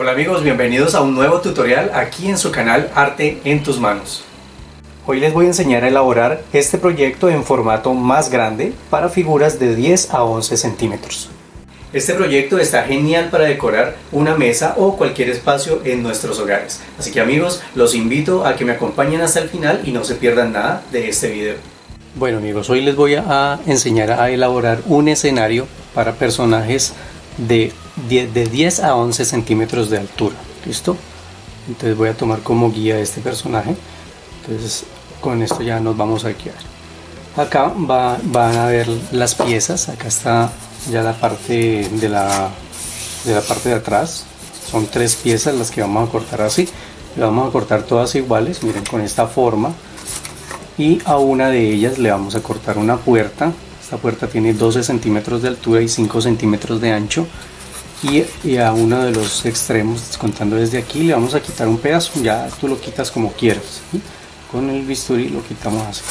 Hola amigos, bienvenidos a un nuevo tutorial aquí en su canal Arte en tus manos. Hoy les voy a enseñar a elaborar este proyecto en formato más grande para figuras de 10 a 11 centímetros. Este proyecto está genial para decorar una mesa o cualquier espacio en nuestros hogares. Así que amigos, los invito a que me acompañen hasta el final y no se pierdan nada de este video. Bueno amigos, hoy les voy a enseñar a elaborar un escenario para personajes de 10 a 11 centímetros de altura. ¿Listo? Entonces voy a tomar como guía este personaje. Entonces con esto ya nos vamos a guiar. Acá van a ver las piezas. Acá está ya la parte de la parte de atrás. Son 3 piezas las que vamos a cortar así. Las vamos a cortar todas iguales, miren, con esta forma. Y a una de ellas le vamos a cortar una puerta. Esta puerta tiene 12 centímetros de altura y 5 centímetros de ancho. Y a uno de los extremos, contando desde aquí, le vamos a quitar un pedazo. Ya tú lo quitas como quieras, ¿sí? Con el bisturí lo quitamos así,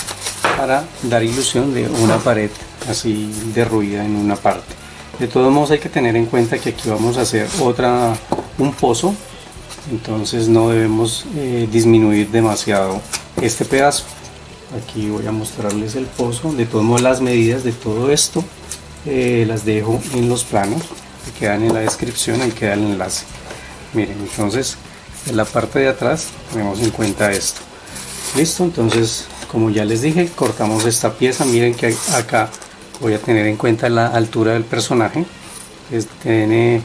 para dar ilusión de una pared así derruida en una parte. De todos modos hay que tener en cuenta que aquí vamos a hacer un pozo. Entonces no debemos disminuir demasiado este pedazo. Aquí voy a mostrarles el pozo. De todos modos las medidas de todo esto las dejo en los planos que quedan en la descripción, ahí queda el enlace. Miren, entonces en la parte de atrás tenemos en cuenta esto. Listo, entonces como ya les dije, cortamos esta pieza. Miren que acá voy a tener en cuenta la altura del personaje. Tiene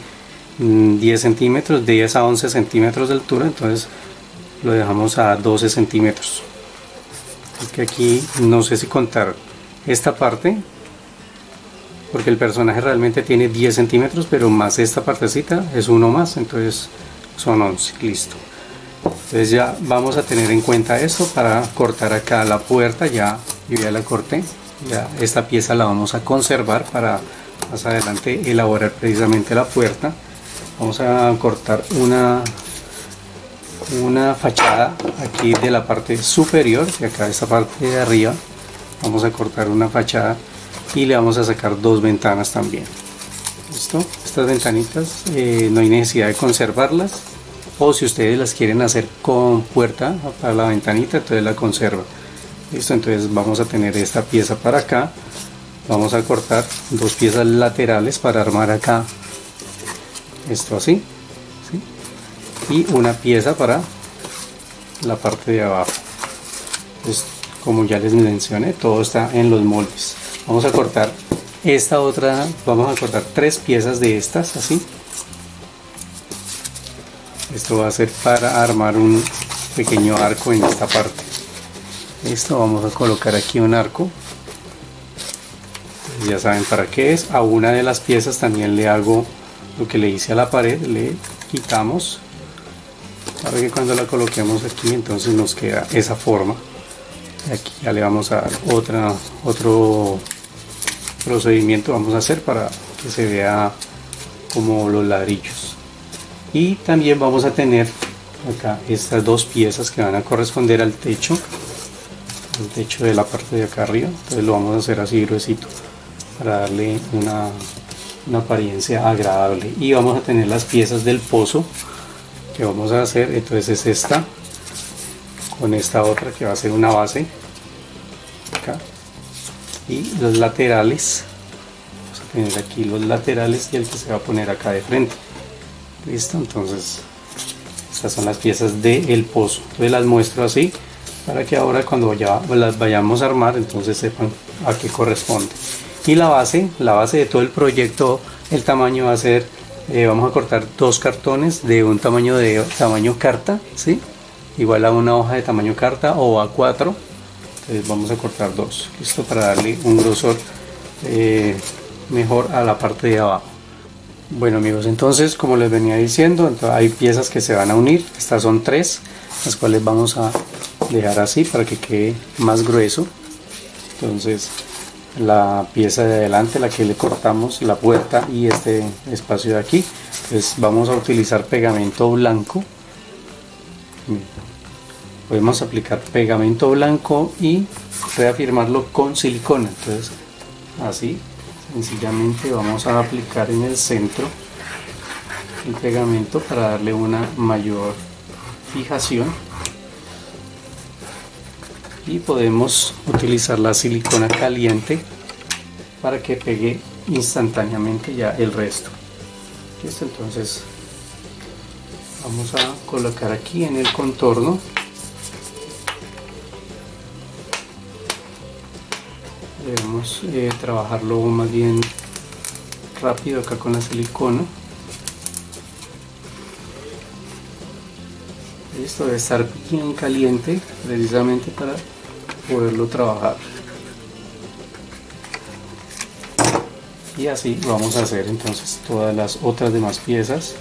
10 centímetros, 10 a 11 centímetros de altura, entonces lo dejamos a 12 centímetros. Es que aquí no sé si contar esta parte, porque el personaje realmente tiene 10 centímetros, pero más esta partecita es uno más, entonces son 11. Listo. Entonces ya vamos a tener en cuenta esto para cortar acá la puerta. Ya yo ya la corté. Ya esta pieza la vamos a conservar para más adelante elaborar precisamente la puerta. Vamos a cortar una fachada aquí de la parte superior, y acá de esta parte de arriba vamos a cortar una fachada y le vamos a sacar 2 ventanas también. ¿Listo? Estas ventanitas no hay necesidad de conservarlas, o si ustedes las quieren hacer con puerta para la ventanita, entonces la conservan. Listo, entonces vamos a tener esta pieza para acá. Vamos a cortar 2 piezas laterales para armar acá esto así, ¿sí? Y una pieza para la parte de abajo. Entonces, como ya les mencioné, todo está en los moldes. Vamos a cortar esta otra, vamos a cortar 3 piezas de estas así. Esto va a ser para armar un pequeño arco en esta parte. Listo, vamos a colocar aquí un arco. Ya saben para qué es. A una de las piezas también le hago lo que le hice a la pared, le quitamos para que cuando la coloquemos aquí entonces nos queda esa forma. Aquí ya le vamos a dar otro procedimiento vamos a hacer para que se vea como los ladrillos. Y también vamos a tener acá estas 2 piezas que van a corresponder al techo de la parte de acá arriba. Entonces lo vamos a hacer así gruesito para darle una apariencia agradable. Y vamos a tener las piezas del pozo que vamos a hacer. Entonces es esta con esta otra que va a ser una base acá, y los laterales. Vamos a tener aquí los laterales y el que se va a poner acá de frente. Listo, entonces estas son las piezas del pozo. Entonces las muestro así para que ahora cuando ya las vayamos a armar entonces sepan a qué corresponde. Y la base de todo el proyecto, el tamaño va a ser, vamos a cortar 2 cartones de un tamaño carta, ¿sí? Igual a una hoja de tamaño carta o A4. Entonces vamos a cortar 2, listo, para darle un grosor mejor a la parte de abajo. Bueno amigos, entonces como les venía diciendo, hay piezas que se van a unir. Estas son 3, las cuales vamos a dejar así para que quede más grueso. Entonces la pieza de adelante, la que le cortamos la puerta y este espacio de aquí, pues vamos a utilizar pegamento blanco. Podemos aplicar pegamento blanco y reafirmarlo con silicona. Entonces así sencillamente vamos a aplicar en el centro el pegamento para darle una mayor fijación, y podemos utilizar la silicona caliente para que pegue instantáneamente ya el resto. ¿Listo? Entonces vamos a colocar aquí en el contorno. Debemos trabajarlo más bien rápido acá con la silicona. Esto debe estar bien caliente precisamente para poderlo trabajar, y así vamos a hacer entonces todas las otras demás piezas.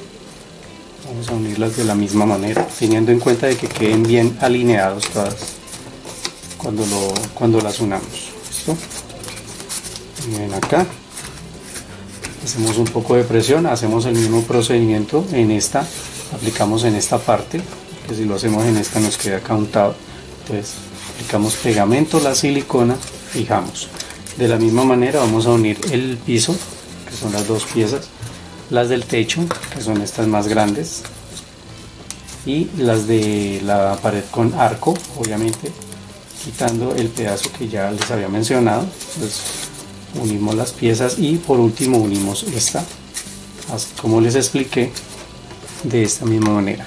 Vamos a unirlas de la misma manera, teniendo en cuenta de que queden bien alineados todas cuando las unamos. ¿Listo? Bien, acá hacemos un poco de presión, hacemos el mismo procedimiento en esta, aplicamos en esta parte, que si lo hacemos en esta nos queda acá untado. Entonces aplicamos pegamento, la silicona, fijamos. De la misma manera vamos a unir el piso, que son las dos piezas, las del techo, que son estas más grandes, y las de la pared con arco, obviamente quitando el pedazo que ya les había mencionado. Entonces unimos las piezas y por último unimos esta, así como les expliqué, de esta misma manera.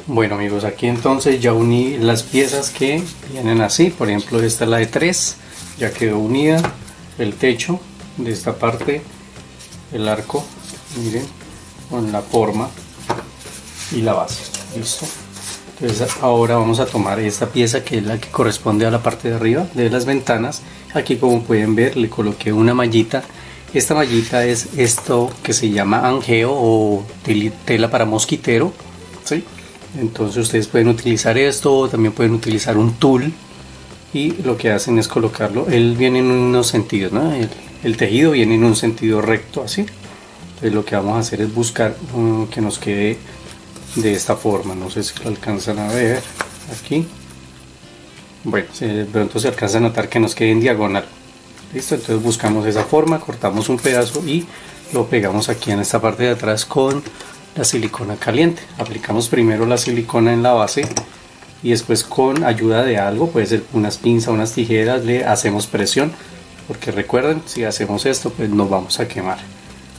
Bueno amigos, aquí entonces ya uní las piezas que vienen así. Por ejemplo, esta es la de 3, ya quedó unida. El techo de esta parte, el arco, miren, con la forma y la base. Listo. Entonces ahora vamos a tomar esta pieza, que es la que corresponde a la parte de arriba de las ventanas. Aquí, como pueden ver, le coloqué una mallita. Esta mallita es esto que se llama angeo o tela para mosquitero, ¿sí? Entonces ustedes pueden utilizar esto, también pueden utilizar un tul, y lo que hacen es colocarlo. Él viene en unos sentidos, ¿no? El tejido viene en un sentido recto, así. Entonces lo que vamos a hacer es buscar que nos quede de esta forma. No sé si lo alcanzan a ver aquí. Bueno, de pronto se alcanza a notar que nos quede en diagonal. Listo, entonces buscamos esa forma, cortamos un pedazo y lo pegamos aquí en esta parte de atrás con la silicona caliente. Aplicamos primero la silicona en la base y después, con ayuda de algo, puede ser unas pinzas, unas tijeras, le hacemos presión, porque recuerden, si hacemos esto pues nos vamos a quemar.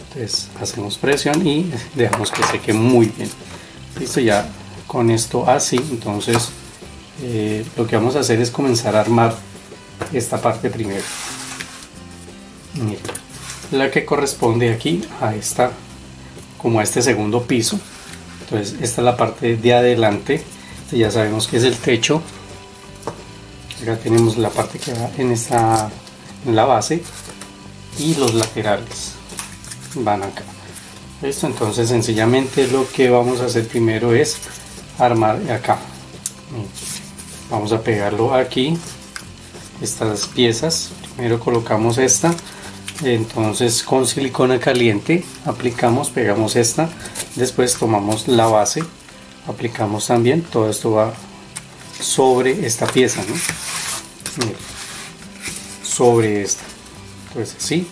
Entonces hacemos presión y dejamos que seque muy bien. Listo, ya con esto así. Entonces lo que vamos a hacer es comenzar a armar esta parte primero. Miren, la que corresponde aquí a esta, como a este segundo piso. Entonces esta es la parte de adelante. Ya sabemos que es el techo. Acá tenemos la parte que va en la base, y los laterales van acá. Listo, entonces sencillamente lo que vamos a hacer primero es armar acá. Vamos a pegarlo aquí, estas piezas. Primero colocamos esta, entonces con silicona caliente aplicamos, pegamos esta, después tomamos la base, aplicamos también. Todo esto va sobre esta pieza, ¿no? Miren, sobre esta. Entonces así,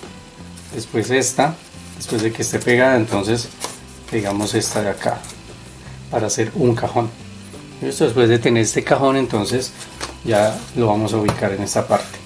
después esta, después de que esté pegada, entonces pegamos esta de acá para hacer un cajón. Esto, después de tener este cajón, entonces ya lo vamos a ubicar en esta parte.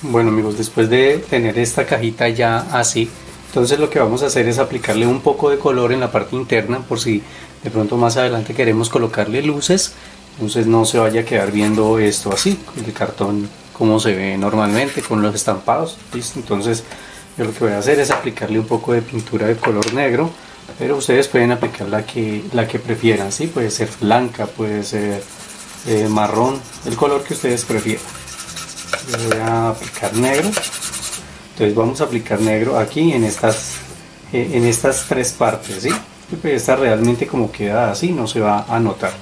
Bueno amigos, después de tener esta cajita ya así, entonces lo que vamos a hacer es aplicarle un poco de color en la parte interna por si de pronto más adelante queremos colocarle luces, entonces no se vaya a quedar viendo esto así, el cartón como se ve normalmente con los estampados. ¿Listo? Entonces yo lo que voy a hacer es aplicarle un poco de pintura de color negro, pero ustedes pueden aplicar la que prefieran, ¿sí? Puede ser blanca, puede ser marrón, el color que ustedes prefieran. Yo voy a aplicar negro, entonces vamos a aplicar negro aquí en estas tres partes, ¿sí? Esta realmente como queda así no se va a notar,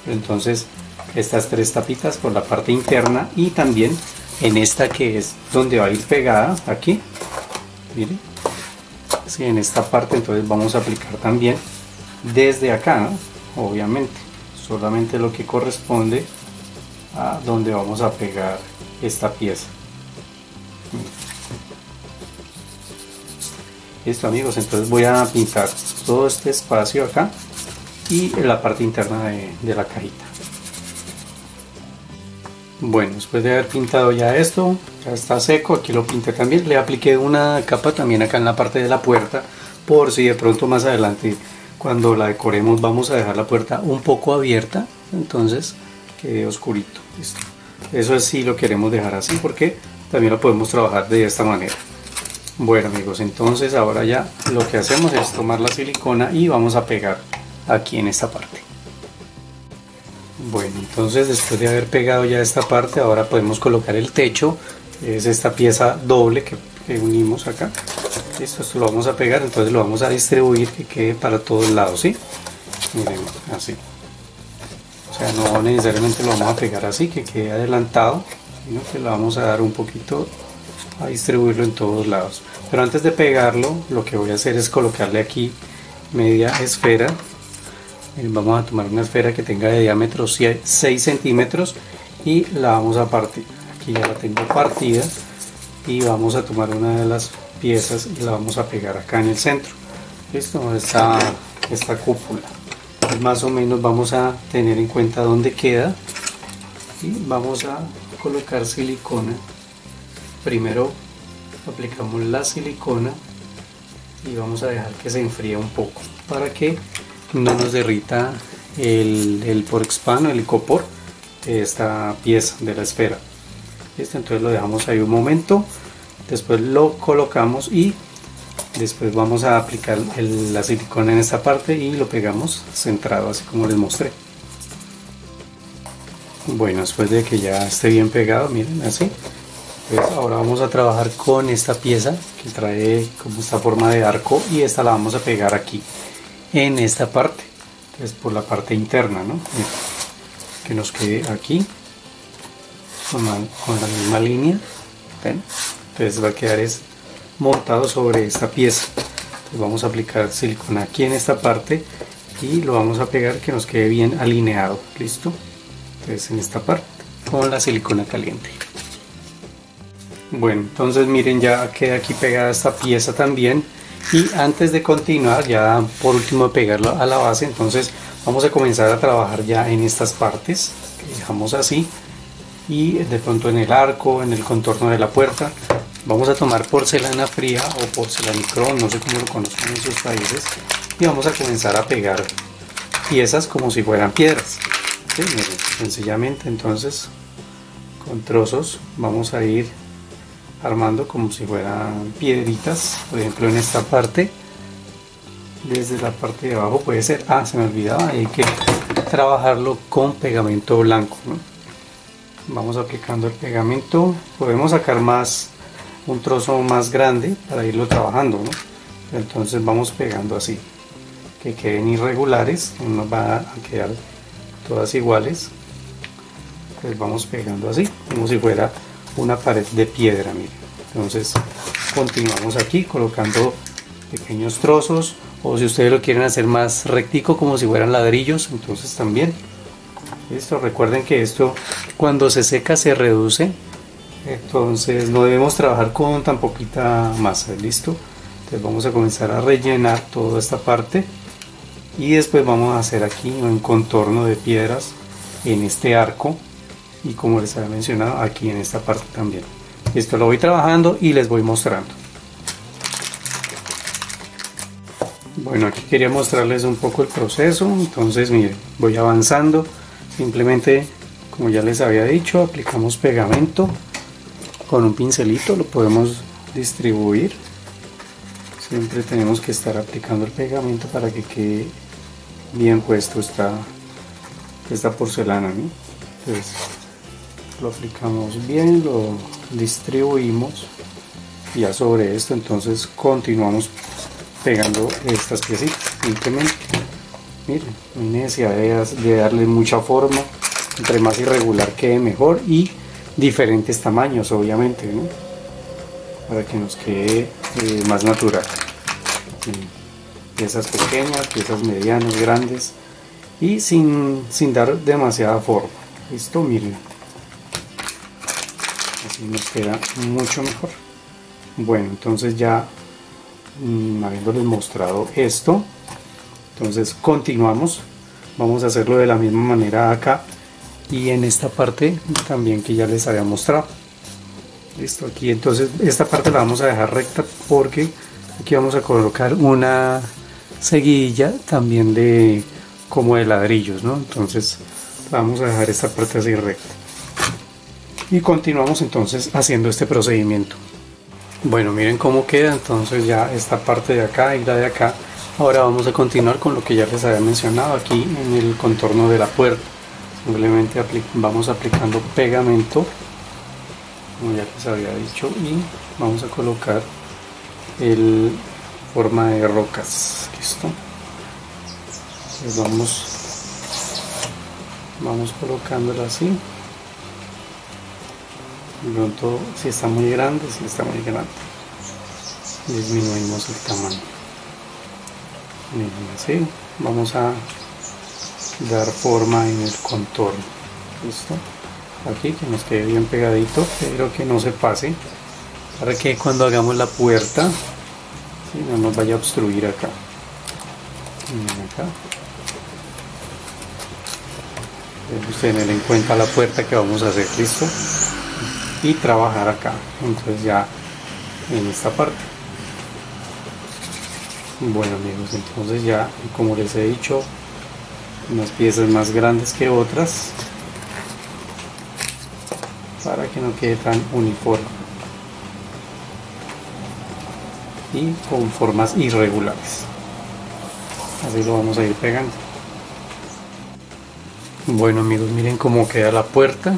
entonces estas tres tapitas por la parte interna y también en esta que es donde va a ir pegada aquí, miren, sí, en esta parte. Entonces vamos a aplicar también desde acá, ¿no? Obviamente solamente lo que corresponde a donde vamos a pegar esta pieza. Listo amigos, entonces voy a pintar todo este espacio acá y en la parte interna de la cajita. Bueno, después de haber pintado ya esto, ya está seco, aquí lo pinté también, le apliqué una capa también acá en la parte de la puerta, por si de pronto más adelante cuando la decoremos vamos a dejar la puerta un poco abierta, entonces quede oscurito. ¿Listo? Eso sí lo queremos dejar así porque también lo podemos trabajar de esta manera. Bueno amigos, entonces ahora ya lo que hacemos es tomar la silicona y vamos a pegar aquí en esta parte. Bueno, entonces después de haber pegado ya esta parte, ahora podemos colocar el techo, es esta pieza doble que unimos acá. Esto lo vamos a pegar, entonces lo vamos a distribuir que quede para todos lados, ¿sí? Miren, así. O sea, no necesariamente lo vamos a pegar así, que quede adelantado, sino que lo vamos a dar un poquito a distribuirlo en todos lados. Pero antes de pegarlo, lo que voy a hacer es colocarle aquí media esfera. Vamos a tomar una esfera que tenga de diámetro 6 centímetros y la vamos a partir. Aquí ya la tengo partida y vamos a tomar una de las piezas y la vamos a pegar acá en el centro. Listo, esta cúpula. Pues más o menos vamos a tener en cuenta dónde queda y vamos a colocar silicona. Primero aplicamos la silicona y vamos a dejar que se enfríe un poco para que no nos derrita el porexpan o el icopor de esta pieza de la esfera. ¿Listo? Entonces lo dejamos ahí un momento, después lo colocamos y después vamos a aplicar la silicona en esta parte y lo pegamos centrado así como les mostré. Bueno, después de que ya esté bien pegado, miren así, pues ahora vamos a trabajar con esta pieza que trae como esta forma de arco y esta la vamos a pegar aquí en esta parte, entonces por la parte interna, ¿no? Que nos quede aquí con la misma línea. ¿Ven? Entonces va a quedar montado sobre esta pieza. Entonces vamos a aplicar silicona aquí en esta parte y lo vamos a pegar que nos quede bien alineado. Listo, entonces en esta parte con la silicona caliente. Bueno, entonces miren, ya queda aquí pegada esta pieza también. Y antes de continuar, ya por último de pegarlo a la base, entonces vamos a comenzar a trabajar ya en estas partes que dejamos así y de pronto en el arco, en el contorno de la puerta. Vamos a tomar porcelana fría o porcelanicrón, no sé cómo lo conocen en sus países, y vamos a comenzar a pegar piezas como si fueran piedras. ¿Sí? Miren, sencillamente entonces con trozos vamos a ir armando como si fueran piedritas. Por ejemplo, en esta parte, desde la parte de abajo puede ser, se me olvidaba, hay que trabajarlo con pegamento blanco, ¿no? Vamos aplicando el pegamento, podemos sacar un trozo más grande para irlo trabajando, ¿no? Entonces vamos pegando así, que queden irregulares, no va a quedar todas iguales. Pues vamos pegando así, como si fuera una pared de piedra, miren. Entonces continuamos aquí colocando pequeños trozos, o si ustedes lo quieren hacer más rectico como si fueran ladrillos, entonces también. Listo, recuerden que esto cuando se seca se reduce, entonces no debemos trabajar con tan poquita masa. Listo, entonces vamos a comenzar a rellenar toda esta parte y después vamos a hacer aquí un contorno de piedras en este arco y como les había mencionado aquí en esta parte también. Esto lo voy trabajando y les voy mostrando. Bueno, aquí quería mostrarles un poco el proceso. Entonces miren, voy avanzando. Simplemente, como ya les había dicho, aplicamos pegamento con un pincelito, lo podemos distribuir. Siempre tenemos que estar aplicando el pegamento para que quede bien puesto esta porcelana, ¿no? Entonces lo aplicamos bien, lo distribuimos y ya sobre esto entonces continuamos pegando estas piecitas. Simplemente miren, no hay necesidad de darle mucha forma, entre más irregular quede mejor, y diferentes tamaños obviamente, ¿no? Para que nos quede más natural. Piezas pequeñas, piezas medianas, grandes, y sin dar demasiada forma. Listo, miren, así nos queda mucho mejor. Bueno, entonces ya habiéndoles mostrado esto, entonces continuamos. Vamos a hacerlo de la misma manera acá y en esta parte también que ya les había mostrado. Listo, aquí entonces esta parte la vamos a dejar recta porque aquí vamos a colocar una seguidilla también como de ladrillos, ¿no? Entonces vamos a dejar esta parte así recta y continuamos entonces haciendo este procedimiento. Bueno, miren cómo queda entonces ya esta parte de acá y la de acá. Ahora vamos a continuar con lo que ya les había mencionado aquí en el contorno de la puerta. Simplemente vamos aplicando pegamento, como ya les había dicho, y vamos a colocar el forma de rocas. Listo, entonces vamos colocándola así. De pronto, si está muy grande, disminuimos el tamaño. Miren, así vamos a dar forma en el contorno. Listo, aquí que nos quede bien pegadito, pero que no se pase, para que cuando hagamos la puerta, ¿sí?, no nos vaya a obstruir acá. Miren acá, debemos tener en cuenta la puerta que vamos a hacer. Listo, y trabajar acá entonces ya en esta parte. Bueno amigos, entonces ya como les he dicho, unas piezas más grandes que otras para que no quede tan uniforme y con formas irregulares. Así lo vamos a ir pegando. Bueno amigos, miren cómo queda la puerta.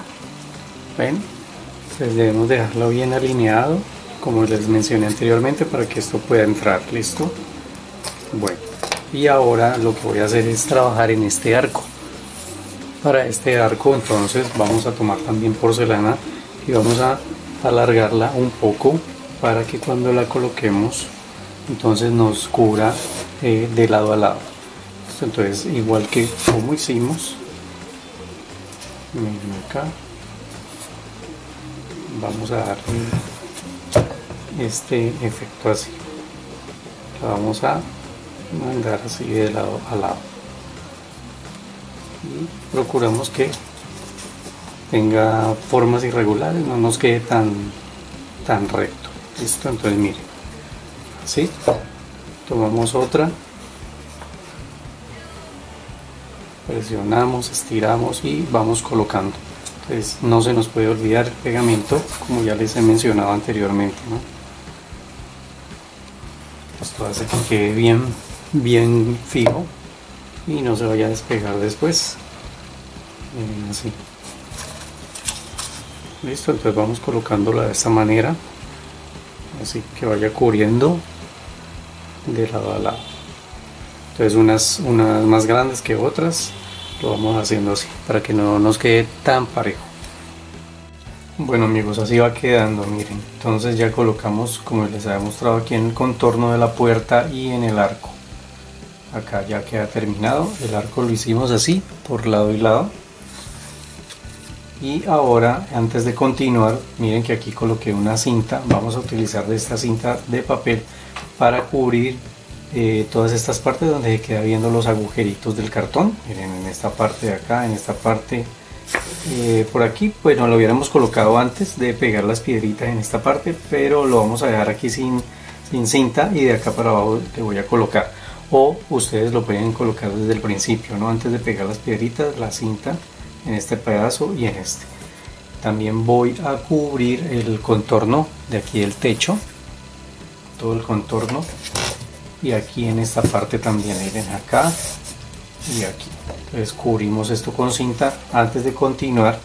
¿Ven? Pues debemos dejarlo bien alineado, como les mencioné anteriormente, para que esto pueda entrar. Listo. Bueno, y ahora lo que voy a hacer es trabajar en este arco. Para este arco entonces vamos a tomar también porcelana y vamos a alargarla un poco para que cuando la coloquemos entonces nos cubra de lado a lado. Entonces, igual que como hicimos, miren acá, vamos a darle este efecto así. La vamos a mandar así de lado a lado y procuramos que tenga formas irregulares, no nos quede tan recto. Listo, entonces miren, así tomamos otra, presionamos, estiramos y vamos colocando. Entonces no se nos puede olvidar el pegamento, como ya les he mencionado anteriormente, ¿no? Esto hace que quede bien fijo y no se vaya a despegar después. Así. Listo, entonces vamos colocándola de esta manera, así que vaya cubriendo de lado a lado. Entonces unas más grandes que otras, lo vamos haciendo así para que no nos quede tan parejo. Bueno amigos, así va quedando, miren. Entonces ya colocamos, como les había mostrado aquí, en el contorno de la puerta y en el arco. Acá ya queda terminado. El arco lo hicimos así, por lado y lado. Y ahora, antes de continuar, miren que aquí coloqué una cinta. Vamos a utilizar de esta cinta de papel para cubrir todas estas partes donde se queda viendo los agujeritos del cartón. Miren, en esta parte de acá, en esta parte Por aquí pues no lo hubiéramos colocado antes de pegar las piedritas en esta parte, pero lo vamos a dejar aquí sin cinta, y de acá para abajo le voy a colocar, o ustedes lo pueden colocar desde el principio, ¿no? Antes de pegar las piedritas, la cinta en este pedazo y en este. También voy a cubrir el contorno de aquí del techo, todo el contorno, y aquí en esta parte también, miren, acá y aquí. Entonces cubrimos esto con cinta antes de continuar,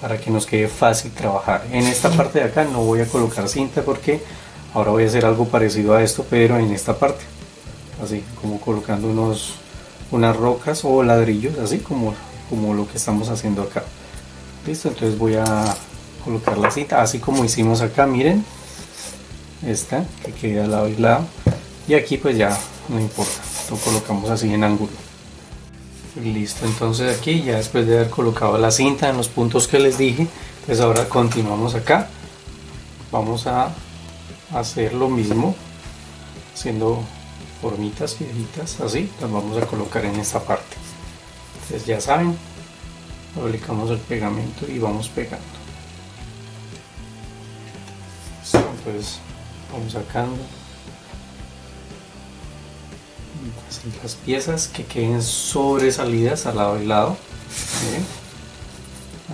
para que nos quede fácil trabajar. En esta parte de acá no voy a colocar cinta porque ahora voy a hacer algo parecido a esto, pero en esta parte, así como colocando unas rocas o ladrillos, así como lo que estamos haciendo acá. Listo, entonces voy a colocar la cinta así como hicimos acá, miren, esta que queda al lado y lado, y aquí pues ya no importa, lo colocamos así en ángulo. Listo, entonces aquí ya después de haber colocado la cinta en los puntos que les dije, pues ahora continuamos acá. Vamos a hacer lo mismo, haciendo formitas, piedritas, así las vamos a colocar en esta parte. Entonces ya saben, aplicamos el pegamento y vamos pegando. Entonces vamos sacando así las piezas que queden sobresalidas al lado y lado. ¿Miren?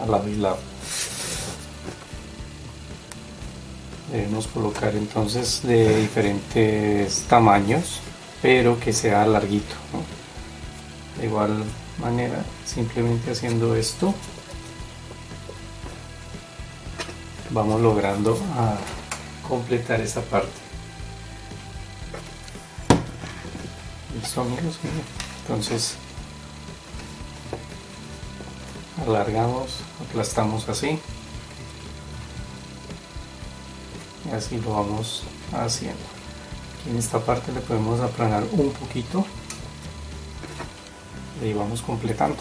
Al lado y lado. Debemos colocar entonces de diferentes tamaños, pero que sea larguito, ¿no? De igual manera, simplemente haciendo esto vamos logrando a completar esta parte. Listo, amigos. Entonces alargamos, aplastamos así, y así lo vamos haciendo. Aquí en esta parte le podemos aplanar un poquito y ahí vamos completando.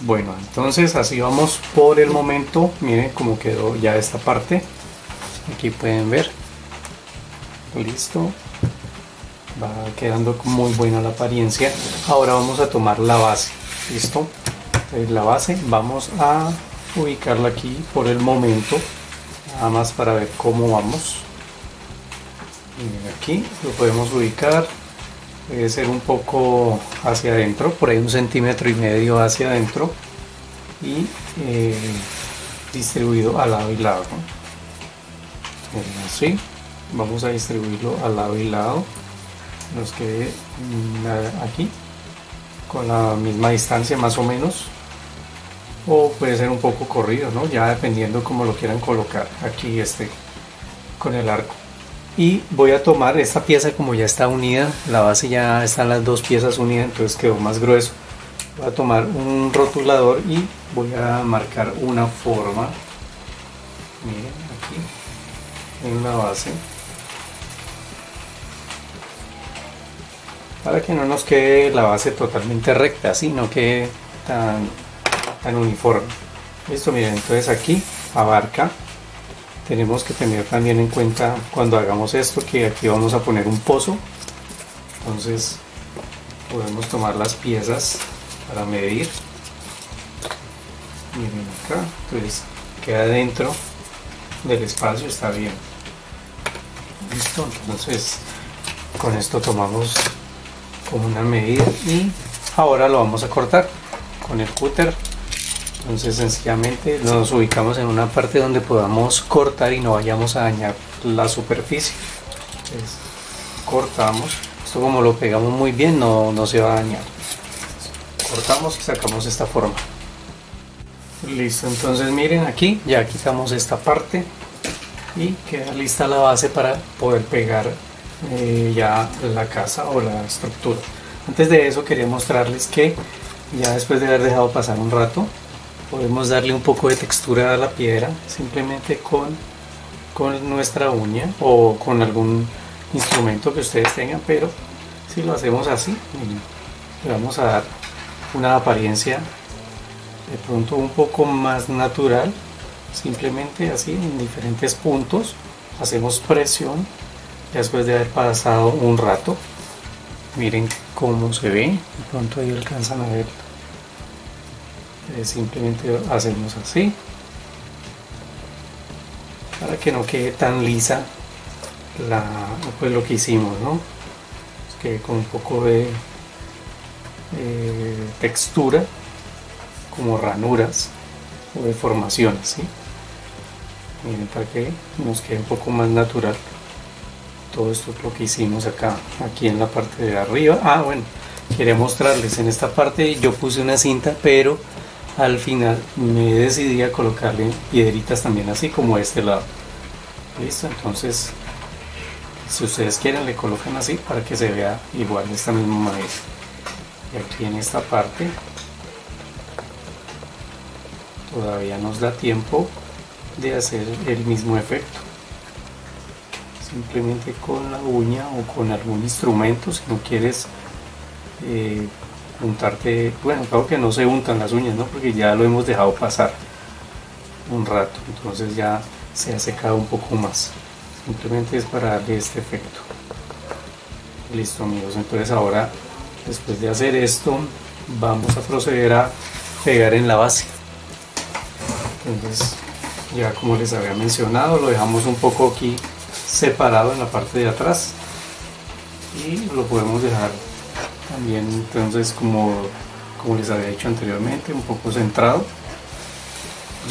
Bueno, entonces así vamos por el momento. Miren cómo quedó ya esta parte, aquí pueden ver. Listo, va quedando muy buena la apariencia. Ahora vamos a tomar la base. Listo, entonces la base vamos a ubicarla aquí por el momento, nada más para ver cómo vamos. Miren, aquí lo podemos ubicar, debe ser un poco hacia adentro, por ahí 1,5 centímetros hacia adentro, y distribuido al lado y lado, ¿no? Así vamos a distribuirlo al lado y lado, nos quede aquí con la misma distancia más o menos, o puede ser un poco corrido, ¿no? Ya dependiendo como lo quieran colocar. Aquí con el arco, y voy a tomar esta pieza, como ya está unida, la base ya están las dos piezas unidas, entonces quedó más grueso. Voy a tomar un rotulador y voy a marcar una forma, miren, aquí en la base, para que no nos quede la base totalmente recta, sino que tan uniforme. Listo, miren, entonces aquí abarca. Tenemos que tener también en cuenta cuando hagamos esto que aquí vamos a poner un pozo, entonces podemos tomar las piezas para medir. Miren acá, entonces queda dentro del espacio, está bien. Listo, entonces con esto tomamos como una medida y ahora lo vamos a cortar con el cúter. Entonces sencillamente nos ubicamos en una parte donde podamos cortar y no vayamos a dañar la superficie. Entonces, cortamos, esto como lo pegamos muy bien no se va a dañar. Cortamos y sacamos esta forma. Listo, entonces miren, aquí ya quitamos esta parte y queda lista la base para poder pegar ya la casa o la estructura. Antes de eso quería mostrarles que ya después de haber dejado pasar un rato, podemos darle un poco de textura a la piedra simplemente con nuestra uña o con algún instrumento que ustedes tengan, pero si lo hacemos así, le vamos a dar una apariencia de pronto un poco más natural. Simplemente así en diferentes puntos hacemos presión después de haber pasado un rato. Miren cómo se ve, de pronto ahí alcanzan a ver Simplemente hacemos así para que no quede tan lisa pues lo que hicimos, ¿no? Que con un poco de textura, como ranuras o deformaciones, ¿sí? Miren, para que nos quede un poco más natural. Todo esto es lo que hicimos acá, aquí en la parte de arriba. Bueno, quería mostrarles en esta parte yo puse una cinta, pero al final me decidí a colocarle piedritas también, así como este lado. Listo, entonces si ustedes quieren le colocan así para que se vea igual de esta misma manera. Y aquí en esta parte todavía nos da tiempo de hacer el mismo efecto, simplemente con la uña o con algún instrumento. Si no quieres untarte, bueno, claro que no se untan las uñas, ¿no? Porque ya lo hemos dejado pasar un rato, entonces ya se ha secado un poco más. Simplemente es para darle este efecto. Listo, amigos, entonces ahora, después de hacer esto, vamos a proceder a pegar en la base. Entonces, ya como les había mencionado, lo dejamos un poco aquí separado en la parte de atrás y lo podemos dejar también, entonces, como les había dicho anteriormente, un poco centrado.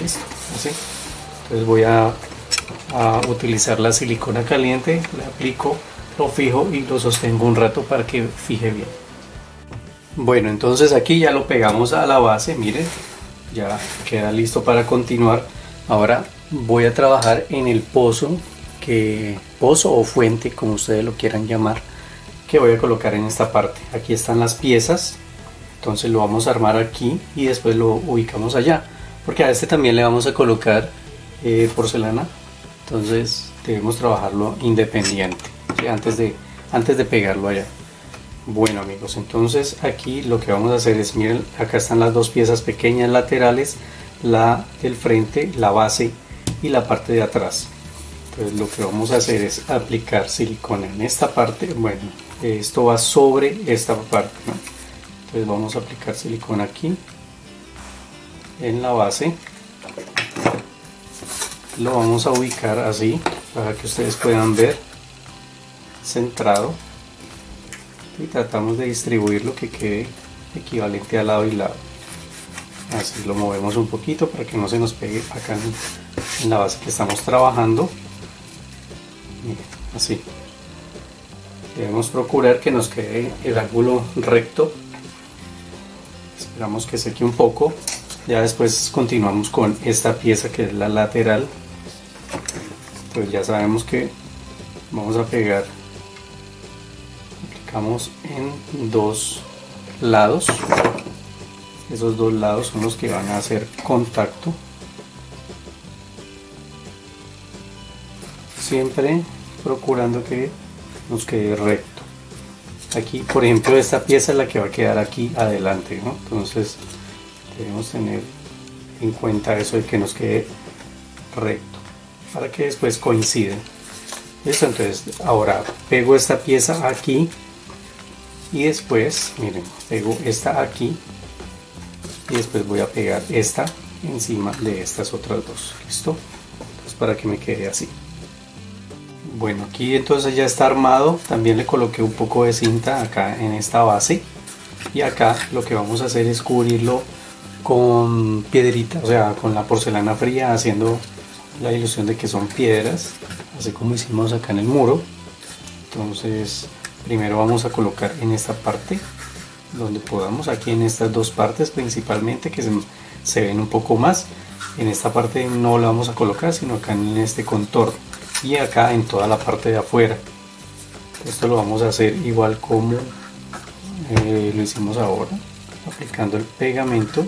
Listo, así. Entonces voy a utilizar la silicona caliente, la aplico, lo fijo y lo sostengo un rato para que fije bien. Bueno, entonces aquí ya lo pegamos a la base, miren, ya queda listo para continuar. Ahora voy a trabajar en el pozo o fuente, como ustedes lo quieran llamar, que voy a colocar en esta parte. Aquí están las piezas, entonces lo vamos a armar aquí y después lo ubicamos allá, porque a este también le vamos a colocar porcelana, entonces debemos trabajarlo independiente, ¿sí? antes de pegarlo allá. Bueno, amigos, entonces aquí lo que vamos a hacer es, miren, acá están las dos piezas pequeñas laterales, la del frente, la base y la parte de atrás. Entonces lo que vamos a hacer es aplicar silicona en esta parte. Bueno, esto va sobre esta parte, ¿no? Entonces vamos a aplicar silicona aquí en la base. Lo vamos a ubicar así para que ustedes puedan ver centrado, y tratamos de distribuir lo que quede equivalente a lado y lado. Así lo movemos un poquito para que no se nos pegue acá en la base que estamos trabajando. Miren, así debemos procurar que nos quede el ángulo recto. Esperamos que seque un poco, ya después continuamos con esta pieza que es la lateral. Pues ya sabemos que vamos a pegar, aplicamos en dos lados, esos dos lados son los que van a hacer contacto, siempre procurando que nos quede recto. Aquí, por ejemplo, esta pieza es la que va a quedar aquí adelante, ¿no? Entonces debemos tener en cuenta eso de que nos quede recto para que después coinciden. Listo, entonces ahora pego esta pieza aquí y después, miren, pego esta aquí y después voy a pegar esta encima de estas otras dos. Listo, entonces para que me quede así. Bueno, aquí entonces ya está armado. También le coloqué un poco de cinta acá en esta base y acá lo que vamos a hacer es cubrirlo con piedrita, o sea, con la porcelana fría, haciendo la ilusión de que son piedras, así como hicimos acá en el muro. Entonces primero vamos a colocar en esta parte donde podamos, aquí en estas dos partes principalmente que se ven un poco más. En esta parte no la vamos a colocar, sino acá en este contorno y acá en toda la parte de afuera. Esto lo vamos a hacer igual como lo hicimos ahora, aplicando el pegamento.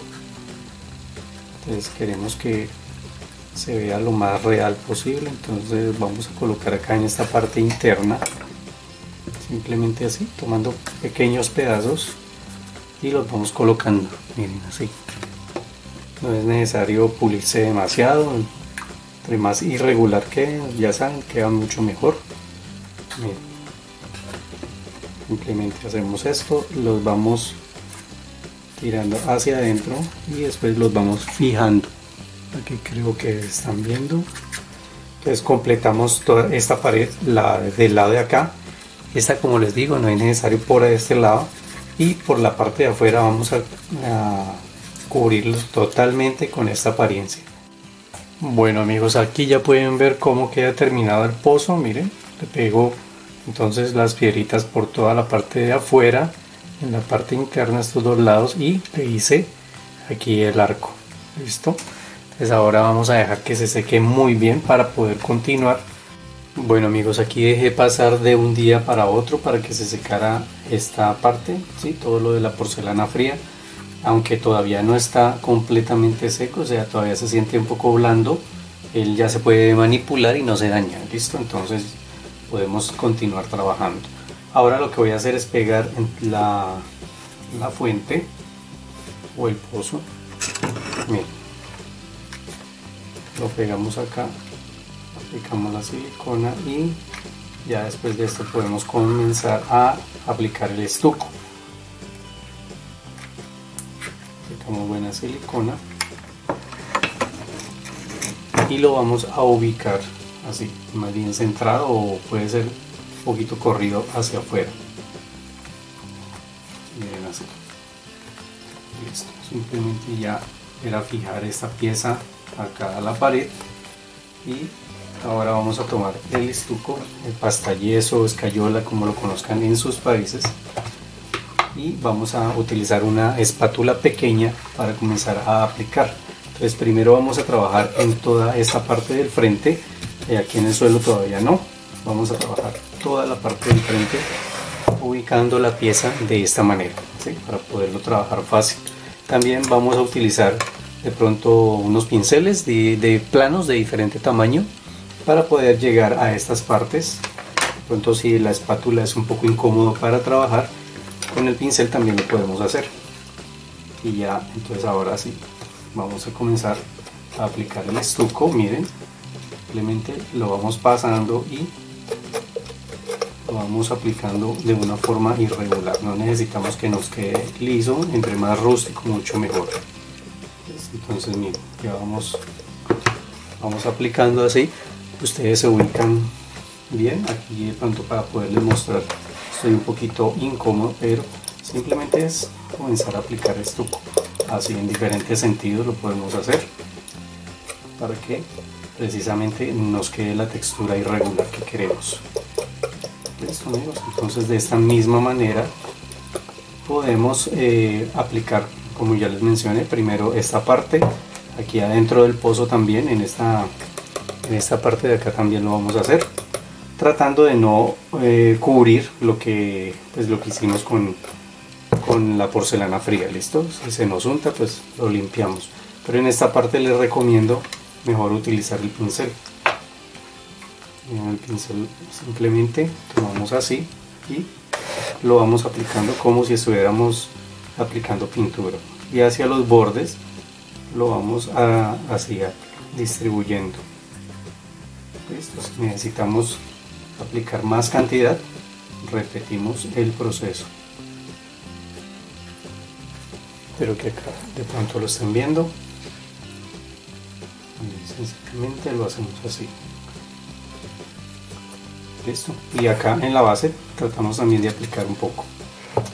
Entonces queremos que se vea lo más real posible, entonces vamos a colocar acá en esta parte interna, simplemente así, tomando pequeños pedazos y los vamos colocando, miren, así. No es necesario pulirse demasiado, entre más irregular que ya saben, queda mucho mejor. Miren, simplemente hacemos esto, los vamos tirando hacia adentro y después los vamos fijando. Aquí creo que están viendo. Entonces completamos toda esta pared, la del lado de acá. Esta, como les digo, no es necesario por este lado, y por la parte de afuera vamos a cubrirlos totalmente con esta apariencia. Bueno amigos, aquí ya pueden ver cómo queda terminado el pozo. Miren, le pego entonces las piedritas por toda la parte de afuera, en la parte interna, estos dos lados, y le hice aquí el arco. Listo. Entonces ahora vamos a dejar que se seque muy bien para poder continuar. Bueno amigos, aquí dejé pasar de un día para otro para que se secara esta parte, ¿sí? Todo lo de la porcelana fría, aunque todavía no está completamente seco, o sea, todavía se siente un poco blando. Él ya se puede manipular y no se daña. Listo, entonces podemos continuar trabajando. Ahora lo que voy a hacer es pegar en la fuente o el pozo. Miren, lo pegamos acá, aplicamos la silicona y ya después de esto podemos comenzar a aplicar el estuco. Aplicamos buena silicona y lo vamos a ubicar así, más bien centrado, o puede ser un poquito corrido hacia afuera. Miren, así. Listo, simplemente ya era fijar esta pieza acá a la pared. Y ahora vamos a tomar el estuco, el pastayeso o escayola, como lo conozcan en sus países, y vamos a utilizar una espátula pequeña para comenzar a aplicar. Entonces primero vamos a trabajar en toda esta parte del frente, aquí en el suelo todavía no. Vamos a trabajar toda la parte del frente ubicando la pieza de esta manera, ¿sí? Para poderlo trabajar fácil. También vamos a utilizar de pronto unos pinceles de planos de diferente tamaño para poder llegar a estas partes. De pronto, si la espátula es un poco incómodo para trabajar, con el pincel también lo podemos hacer. Y ya, entonces ahora sí, vamos a comenzar a aplicar el estuco. Miren, simplemente lo vamos pasando y lo vamos aplicando de una forma irregular. No necesitamos que nos quede liso, entre más rústico mucho mejor. Entonces miren, ya vamos aplicando así. Ustedes se ubican bien. Aquí de pronto, para poderles mostrar, estoy un poquito incómodo, pero simplemente es comenzar a aplicar estuco así en diferentes sentidos. Lo podemos hacer para que precisamente nos quede la textura irregular que queremos. Listo amigos, entonces de esta misma manera podemos aplicar, como ya les mencioné, primero esta parte aquí adentro del pozo. También en esta parte de acá también lo vamos a hacer, tratando de no cubrir lo que hicimos con la porcelana fría. Listo, si se nos unta pues lo limpiamos, pero en esta parte les recomiendo mejor utilizar el pincel. El pincel simplemente tomamos así y lo vamos aplicando como si estuviéramos aplicando pintura, y hacia los bordes lo vamos así distribuyendo. Listo. Si necesitamos aplicar más cantidad, repetimos el proceso. Espero que acá de pronto lo estén viendo. Y sencillamente lo hacemos así. Listo. Y acá en la base tratamos también de aplicar un poco.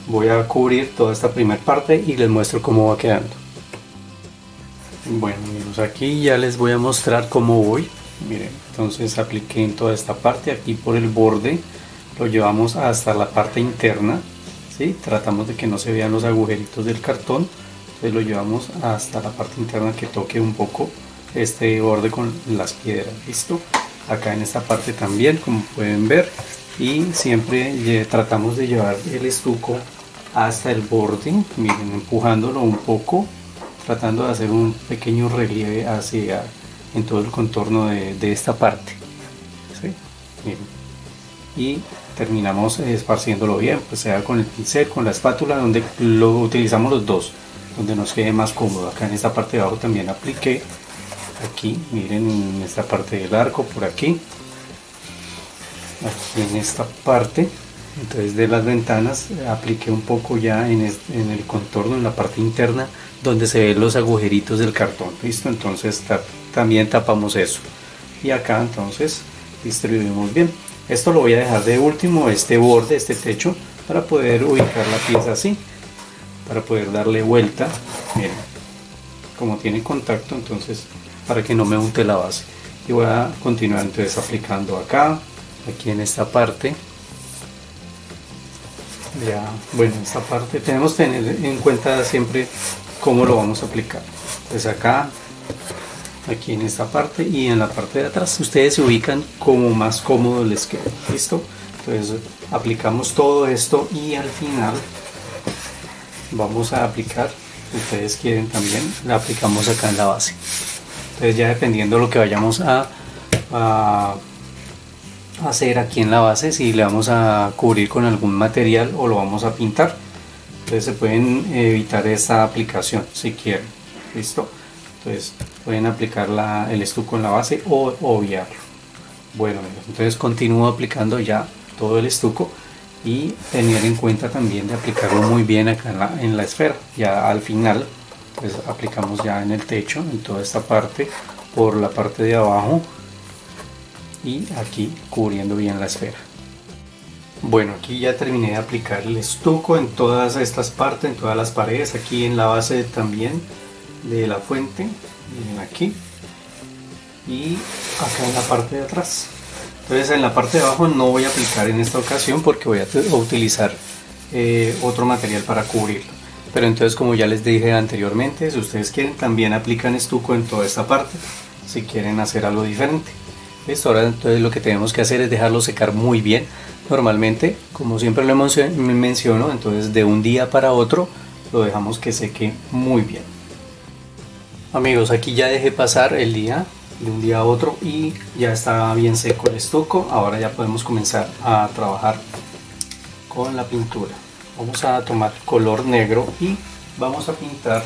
Voy a cubrir toda esta primera parte y les muestro cómo va quedando. Bueno amigos, aquí ya les voy a mostrar cómo voy. Miren, entonces apliqué en toda esta parte, aquí por el borde lo llevamos hasta la parte interna, ¿sí? Tratamos de que no se vean los agujeritos del cartón, entonces lo llevamos hasta la parte interna, que toque un poco este borde con las piedras. Listo. Acá en esta parte también, como pueden ver, y siempre tratamos de llevar el estuco hasta el borde, miren, empujándolo un poco, tratando de hacer un pequeño relieve hacia en todo el contorno de esta parte, ¿sí? Miren. Y terminamos esparciéndolo bien, pues sea con el pincel, con la espátula, donde lo utilizamos los dos, donde nos quede más cómodo. Acá en esta parte de abajo también apliqué. Aquí, miren, en esta parte del arco, por aquí en esta parte, Entonces de las ventanas apliqué un poco ya en el contorno, en la parte interna donde se ven los agujeritos del cartón. Listo, entonces también tapamos eso, y acá entonces distribuimos bien. Esto lo voy a dejar de último, este borde, este techo, para poder ubicar la pieza así, para poder darle vuelta. Miren, como tiene contacto, entonces para que no me unte la base. Y voy a continuar entonces aplicando acá, aquí en esta parte. Ya, bueno, esta parte tenemos que tener en cuenta siempre cómo lo vamos a aplicar. Entonces acá, aquí en esta parte y en la parte de atrás, ustedes se ubican como más cómodo les quede. Listo, entonces aplicamos todo esto y al final vamos a aplicar, si ustedes quieren también, la aplicamos acá en la base. Entonces ya dependiendo de lo que vayamos a hacer aquí en la base, si le vamos a cubrir con algún material o lo vamos a pintar, entonces se pueden evitar esta aplicación si quieren. Listo, entonces pueden aplicar el estuco en la base o obviarlo. Bueno, entonces continúo aplicando ya todo el estuco y tener en cuenta también de aplicarlo muy bien acá en la esfera. Ya al final pues aplicamos ya en el techo, en toda esta parte, por la parte de abajo y aquí cubriendo bien la esfera. Bueno, aquí ya terminé de aplicar el estuco en todas estas partes, en todas las paredes, aquí en la base también de la fuente, miren aquí, y acá en la parte de atrás. Entonces en la parte de abajo no voy a aplicar en esta ocasión porque voy a utilizar otro material para cubrirlo. Pero entonces, como ya les dije anteriormente, si ustedes quieren también aplican estuco en toda esta parte, si quieren hacer algo diferente. Listo, ahora entonces lo que tenemos que hacer es dejarlo secar muy bien. Normalmente, como siempre lo menciono, entonces de un día para otro lo dejamos que seque muy bien. Amigos, aquí ya dejé pasar el día, de un día a otro, y ya está bien seco el estuco. Ahora ya podemos comenzar a trabajar con la pintura. Vamos a tomar color negro y vamos a pintar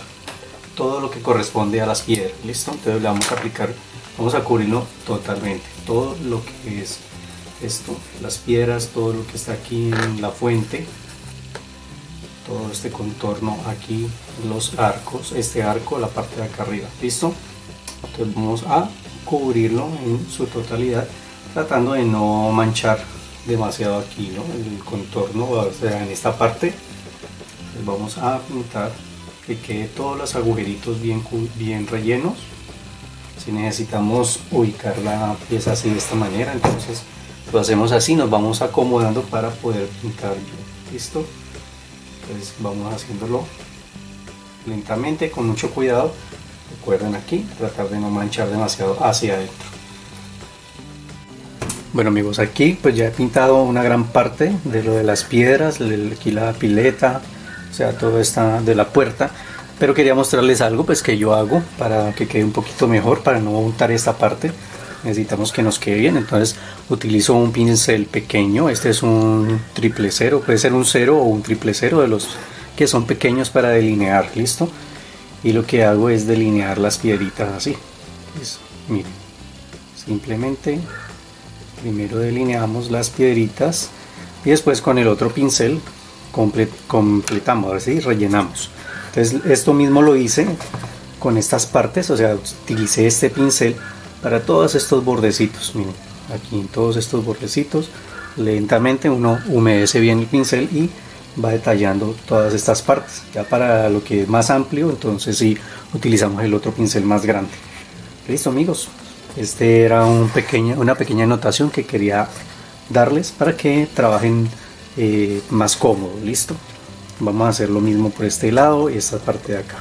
todo lo que corresponde a las piedras. Listo, entonces le vamos a aplicar, vamos a cubrirlo totalmente, todo lo que es esto, las piedras, todo lo que está aquí en la fuente, todo este contorno aquí, los arcos, este arco, la parte de acá arriba. Listo, entonces vamos a cubrirlo en su totalidad, tratando de no manchar demasiado aquí, ¿no? El contorno, o sea, en esta parte pues vamos a pintar que quede todos los agujeritos bien rellenos. Si necesitamos ubicar la pieza así de esta manera, entonces lo hacemos así, nos vamos acomodando para poder pintar bien. Listo, entonces vamos haciéndolo lentamente, con mucho cuidado. Recuerden aquí tratar de no manchar demasiado hacia adentro. Bueno amigos, aquí pues ya he pintado una gran parte de lo de las piedras, aquí la pileta, o sea, todo está de la puerta, pero quería mostrarles algo pues que yo hago para que quede un poquito mejor, para no untar esta parte. Necesitamos que nos quede bien, entonces utilizo un pincel pequeño. Este es un 000, puede ser un 0 o un 000, de los que son pequeños para delinear. Listo, y lo que hago es delinear las piedritas así. Listo, miren, simplemente primero delineamos las piedritas y después con el otro pincel completamos, así rellenamos. Entonces esto mismo lo hice con estas partes, o sea, utilicé este pincel para todos estos bordecitos. Miren, aquí en todos estos bordecitos lentamente uno humedece bien el pincel y va detallando todas estas partes. Ya para lo que es más amplio, entonces sí utilizamos el otro pincel más grande. Listo amigos, este era una pequeña anotación que quería darles para que trabajen más cómodo. Listo, vamos a hacer lo mismo por este lado y esta parte de acá.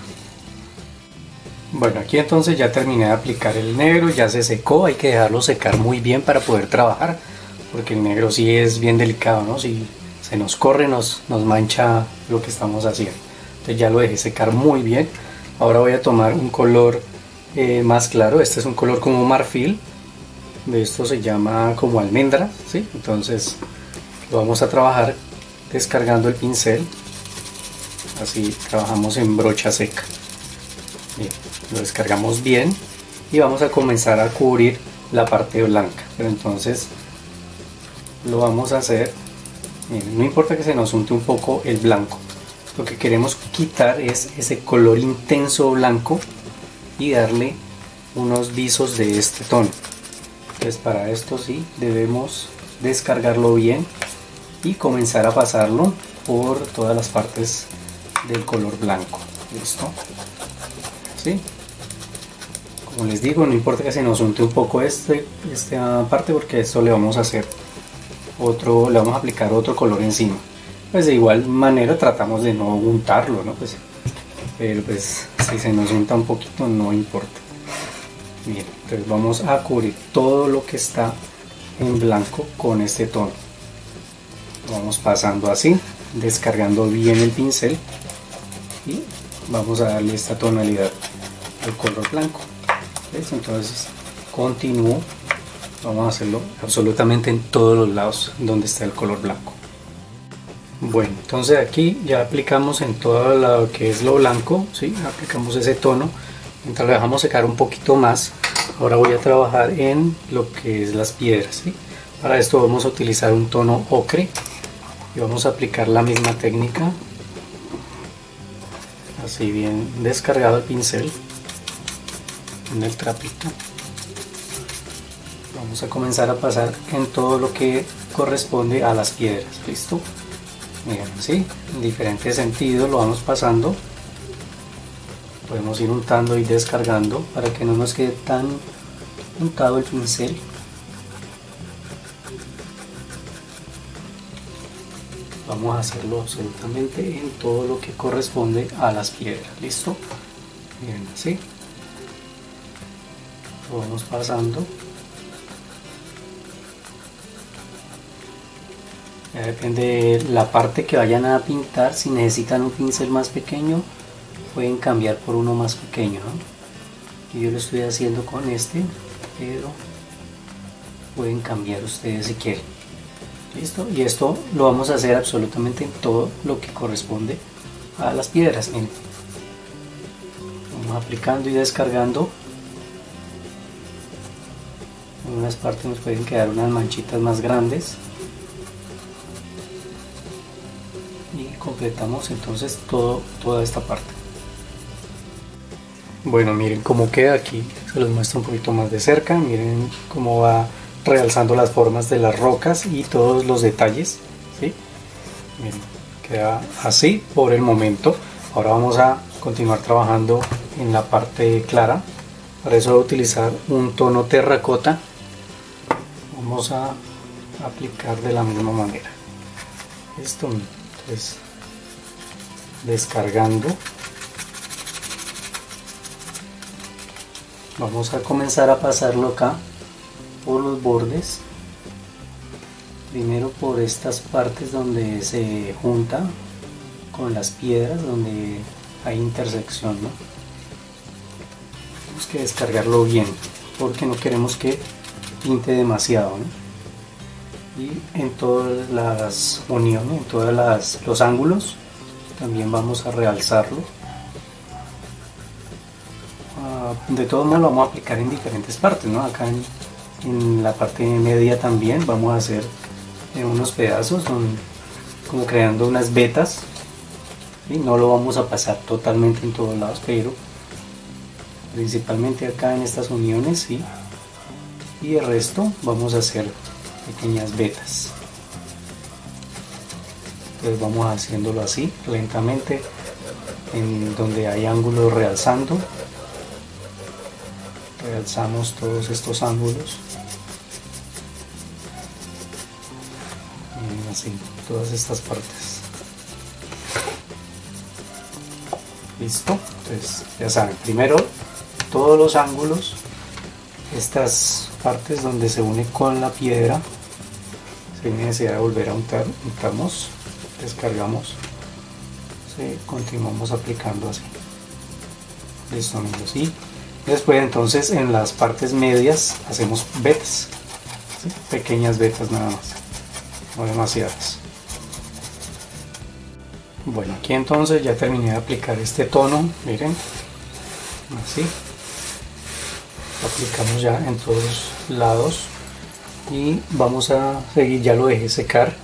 Bueno, aquí entonces ya terminé de aplicar el negro, ya se secó. Hay que dejarlo secar muy bien para poder trabajar, porque el negro sí es bien delicado, ¿no? Si se nos corre nos mancha lo que estamos haciendo. Entonces ya lo dejé secar muy bien. Ahora voy a tomar un color más claro. Este es un color como marfil, de esto se llama como almendra, ¿sí? Entonces lo vamos a trabajar descargando el pincel, así trabajamos en brocha seca. Bien, lo descargamos bien y vamos a comenzar a cubrir la parte blanca, pero entonces lo vamos a hacer Miren, no importa que se nos unte un poco el blanco, lo que queremos quitar es ese color intenso blanco y darle unos visos de este tono. Entonces para esto sí debemos descargarlo bien y comenzar a pasarlo por todas las partes del color blanco. ¿Listo? ¿Sí? Como les digo, no importa que se nos unte un poco esta parte, porque esto le vamos a hacer le vamos a aplicar otro color encima. Pues de igual manera tratamos de no untarlo, ¿no? Pero pues si se nos unta un poquito no importa. Bien, entonces vamos a cubrir todo lo que está en blanco con este tono. Vamos pasando así, descargando bien el pincel y vamos a darle esta tonalidad al color blanco. ¿Ves? Entonces continúo, vamos a hacerlo absolutamente en todos los lados donde está el color blanco. Bueno, entonces aquí ya aplicamos en todo lo que es lo blanco, ¿sí? Aplicamos ese tono. Mientras lo dejamos secar un poquito más, ahora voy a trabajar en lo que es las piedras, ¿sí? Para esto vamos a utilizar un tono ocre y vamos a aplicar la misma técnica, así bien descargado el pincel en el trapito. Vamos a comenzar a pasar en todo lo que corresponde a las piedras. ¿Listo? Miren, así, en diferentes sentidos lo vamos pasando. Podemos ir untando y descargando para que no nos quede tan untado el pincel. Vamos a hacerlo absolutamente en todo lo que corresponde a las piedras. ¿Listo? Miren, así. Lo vamos pasando. Ya depende de la parte que vayan a pintar. Si necesitan un pincel más pequeño, pueden cambiar por uno más pequeño, ¿no? Yo lo estoy haciendo con este, pero pueden cambiar ustedes si quieren. ¿Listo? Y esto lo vamos a hacer absolutamente en todo lo que corresponde a las piedras. Miren. Vamos aplicando y descargando. En unas partes nos pueden quedar unas manchitas más grandes. Y completamos entonces toda esta parte. Bueno, miren cómo queda aquí, se los muestro un poquito más de cerca. Miren cómo va realzando las formas de las rocas y todos los detalles, ¿sí? Miren, queda así por el momento. Ahora vamos a continuar trabajando en la parte clara. Para eso voy a utilizar un tono terracota. Vamos a aplicar de la misma manera. Esto, entonces, descargando. Vamos a comenzar a pasarlo acá por los bordes, primero por estas partes donde se junta con las piedras, donde hay intersección, ¿no? Tenemos que descargarlo bien porque no queremos que pinte demasiado, ¿no? Y en todas las uniones, en todos los ángulos también vamos a realzarlo. De todos modos lo vamos a aplicar en diferentes partes, ¿no? Acá en la parte media también vamos a hacer unos pedazos, como creando unas vetas, ¿sí? No lo vamos a pasar totalmente en todos lados, pero principalmente acá en estas uniones, ¿sí? Y el resto vamos a hacer pequeñas vetas. Entonces vamos haciéndolo así, lentamente, en donde hay ángulos realzando. Realzamos todos estos ángulos, y así, todas estas partes. Listo, entonces ya saben, primero todos los ángulos, estas partes donde se une con la piedra, sin necesidad de volver a untar, untamos, descargamos, ¿sí? Continuamos aplicando así. Listo, amigos, y después entonces en las partes medias hacemos vetas, ¿sí? Pequeñas vetas nada más, no demasiadas. Bueno, aquí entonces ya terminé de aplicar este tono, miren, así. Aplicamos ya en todos lados y vamos a seguir, ya lo dejé secar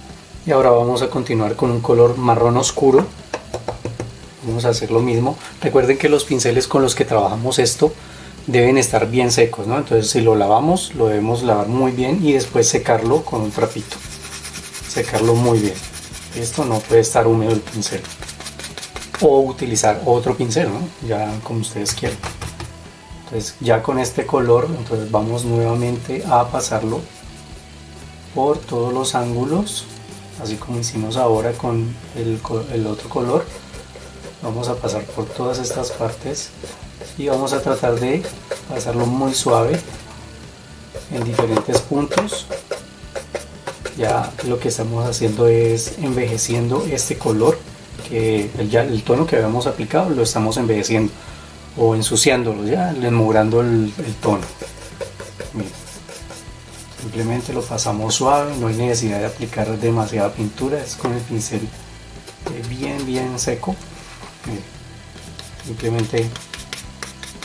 Y ahora vamos a continuar con un color marrón oscuro. Vamos a hacer lo mismo. Recuerden que los pinceles con los que trabajamos esto deben estar bien secos, ¿no? Entonces si lo lavamos, lo debemos lavar muy bien y después secarlo con un trapito. Secarlo muy bien. Esto no puede estar húmedo el pincel. O utilizar otro pincel, ¿no? Ya como ustedes quieran. Entonces ya con este color, entonces vamos nuevamente a pasarlo por todos los ángulos, así como hicimos ahora con el otro color. Vamos a pasar por todas estas partes y vamos a tratar de pasarlo muy suave en diferentes puntos. Ya lo que estamos haciendo es envejeciendo este color, que ya el tono que habíamos aplicado lo estamos envejeciendo o ensuciándolo, ya desmogrando el tono. Miren, simplemente lo pasamos suave, no hay necesidad de aplicar demasiada pintura, es con el pincel bien seco. Simplemente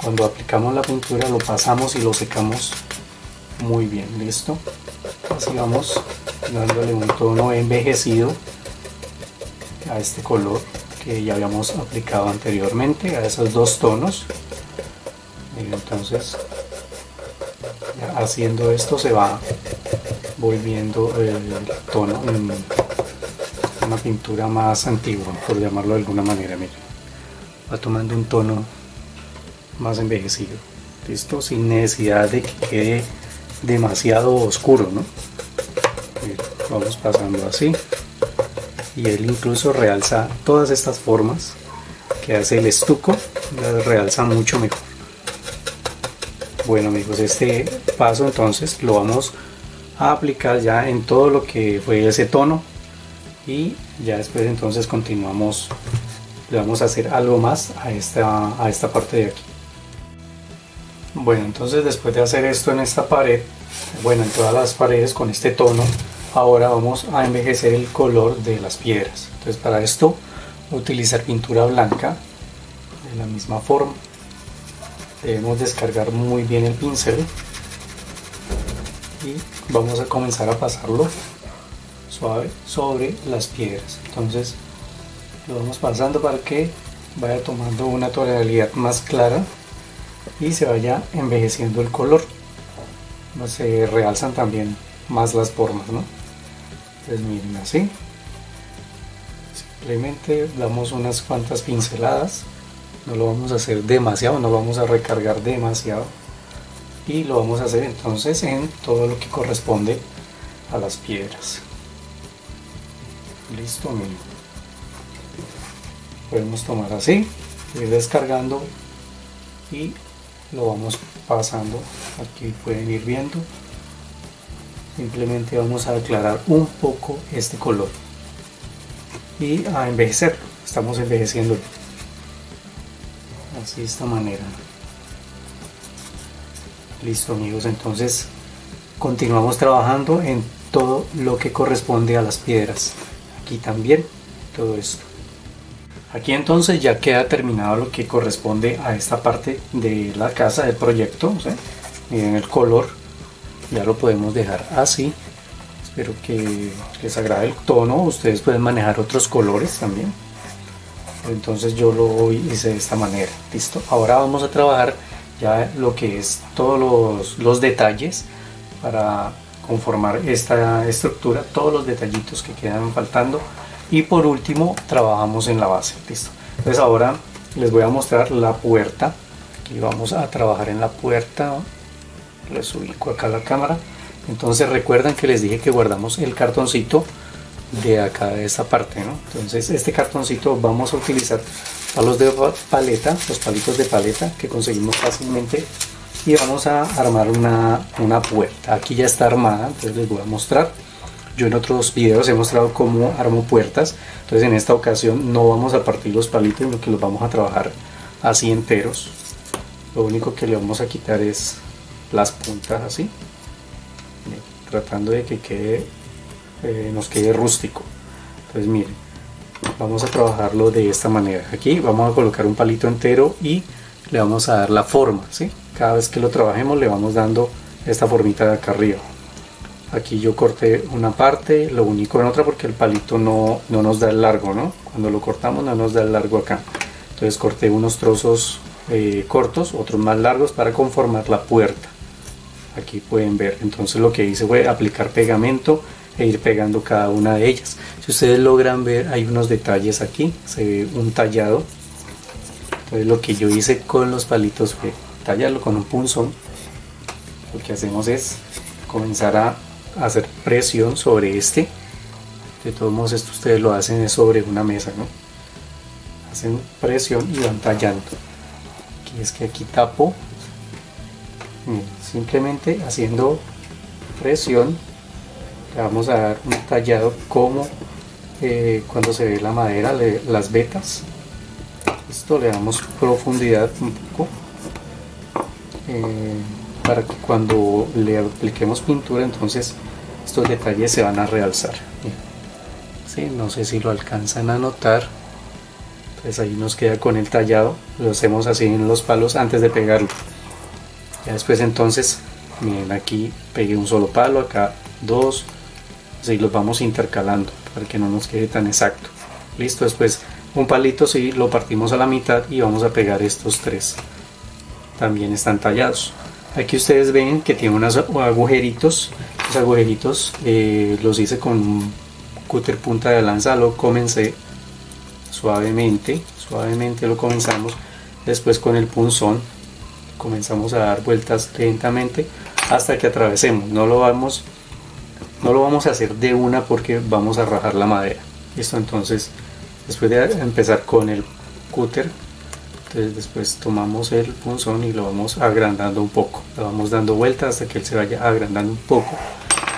cuando aplicamos la pintura lo pasamos y lo secamos muy bien. Listo, así vamos dándole un tono envejecido a este color que ya habíamos aplicado anteriormente, a esos dos tonos. Entonces ya haciendo esto se va volviendo el tono en una pintura más antigua, por llamarlo de alguna manera. Miren, va tomando un tono más envejecido. Listo, sin necesidad de que quede demasiado oscuro, ¿no? Vamos pasando así y él incluso realza todas estas formas que hace el estuco, las realza mucho mejor. Bueno amigos, este paso entonces lo vamos a aplicar ya en todo lo que fue ese tono y ya después entonces continuamos. Le vamos a hacer algo más a esta parte de aquí. Bueno, entonces después de hacer esto en esta pared, bueno, en todas las paredes con este tono, ahora vamos a envejecer el color de las piedras. Entonces para esto voy a utilizar pintura blanca de la misma forma. Debemos descargar muy bien el pincel y vamos a comenzar a pasarlo suave sobre las piedras. Entonces lo vamos pasando para que vaya tomando una tonalidad más clara y se vaya envejeciendo el color. Se realzan también más las formas, ¿no? Entonces miren, así simplemente damos unas cuantas pinceladas, no lo vamos a hacer demasiado, no vamos a recargar demasiado y lo vamos a hacer entonces en todo lo que corresponde a las piedras. Listo, miren. Podemos tomar así, ir descargando y lo vamos pasando. Aquí pueden ir viendo. Simplemente vamos a aclarar un poco este color y a envejecerlo. Estamos envejeciéndolo así, de esta manera. Listo amigos, entonces continuamos trabajando en todo lo que corresponde a las piedras. Aquí también todo esto. Aquí entonces ya queda terminado lo que corresponde a esta parte de la casa del proyecto. ¿Sí? Miren el color, ya lo podemos dejar así. Espero que les agrade el tono. Ustedes pueden manejar otros colores también. Entonces yo lo hice de esta manera. Listo. Ahora vamos a trabajar ya lo que es todos los detalles para conformar esta estructura, todos los detallitos que quedan faltando. Y por último trabajamos en la base. Listo. Entonces ahora les voy a mostrar la puerta. Aquí vamos a trabajar en la puerta. Les ubico acá la cámara. Entonces recuerdan que les dije que guardamos el cartoncito de acá, de esta parte, ¿no? Entonces este cartoncito vamos a utilizar palos de paleta, los palitos de paleta que conseguimos fácilmente, y vamos a armar una puerta. Aquí ya está armada, entonces les voy a mostrar. Yo en otros videos he mostrado cómo armo puertas, entonces en esta ocasión no vamos a partir los palitos, sino que los vamos a trabajar así enteros. Lo único que le vamos a quitar es las puntas así, tratando de que nos quede rústico. Entonces miren, vamos a trabajarlo de esta manera. Aquí vamos a colocar un palito entero y le vamos a dar la forma, ¿sí? Cada vez que lo trabajemos le vamos dando esta formita de acá arriba. Aquí yo corté una parte, lo único en otra porque el palito no nos da el largo, ¿no? Cuando lo cortamos no nos da el largo acá. Entonces corté unos trozos cortos, otros más largos para conformar la puerta. Aquí pueden ver, entonces lo que hice fue aplicar pegamento e ir pegando cada una de ellas. Si ustedes logran ver, hay unos detalles aquí, se ve un tallado. Entonces lo que yo hice con los palitos fue tallarlo con un punzón. Lo que hacemos es comenzar a hacer presión sobre este. De todos modos, esto ustedes lo hacen sobre una mesa, ¿no? Hacen presión y van tallando. Aquí es que aquí tapo. Miren, simplemente haciendo presión le vamos a dar un tallado como cuando se ve la madera, las vetas. Esto le damos profundidad un poco para que cuando le apliquemos pintura, entonces estos detalles se van a realzar. ¿Sí? No sé si lo alcanzan a notar. Entonces ahí nos queda con el tallado, lo hacemos así en los palos antes de pegarlo. Ya después entonces, miren, aquí pegué un solo palo, acá dos, así los vamos intercalando para que no nos quede tan exacto. Listo, después un palito sí lo partimos a la mitad y vamos a pegar estos tres. También están tallados. Aquí ustedes ven que tiene unos agujeritos. Los agujeritos los hice con un cúter punta de lanza. Lo comencé suavemente lo comenzamos. Después con el punzón comenzamos a dar vueltas lentamente hasta que atravesemos. No lo vamos a hacer de una porque vamos a rajar la madera. Listo, entonces después de empezar con el cúter, entonces después tomamos el punzón y lo vamos agrandando un poco, lo vamos dando vueltas hasta que él se vaya agrandando un poco.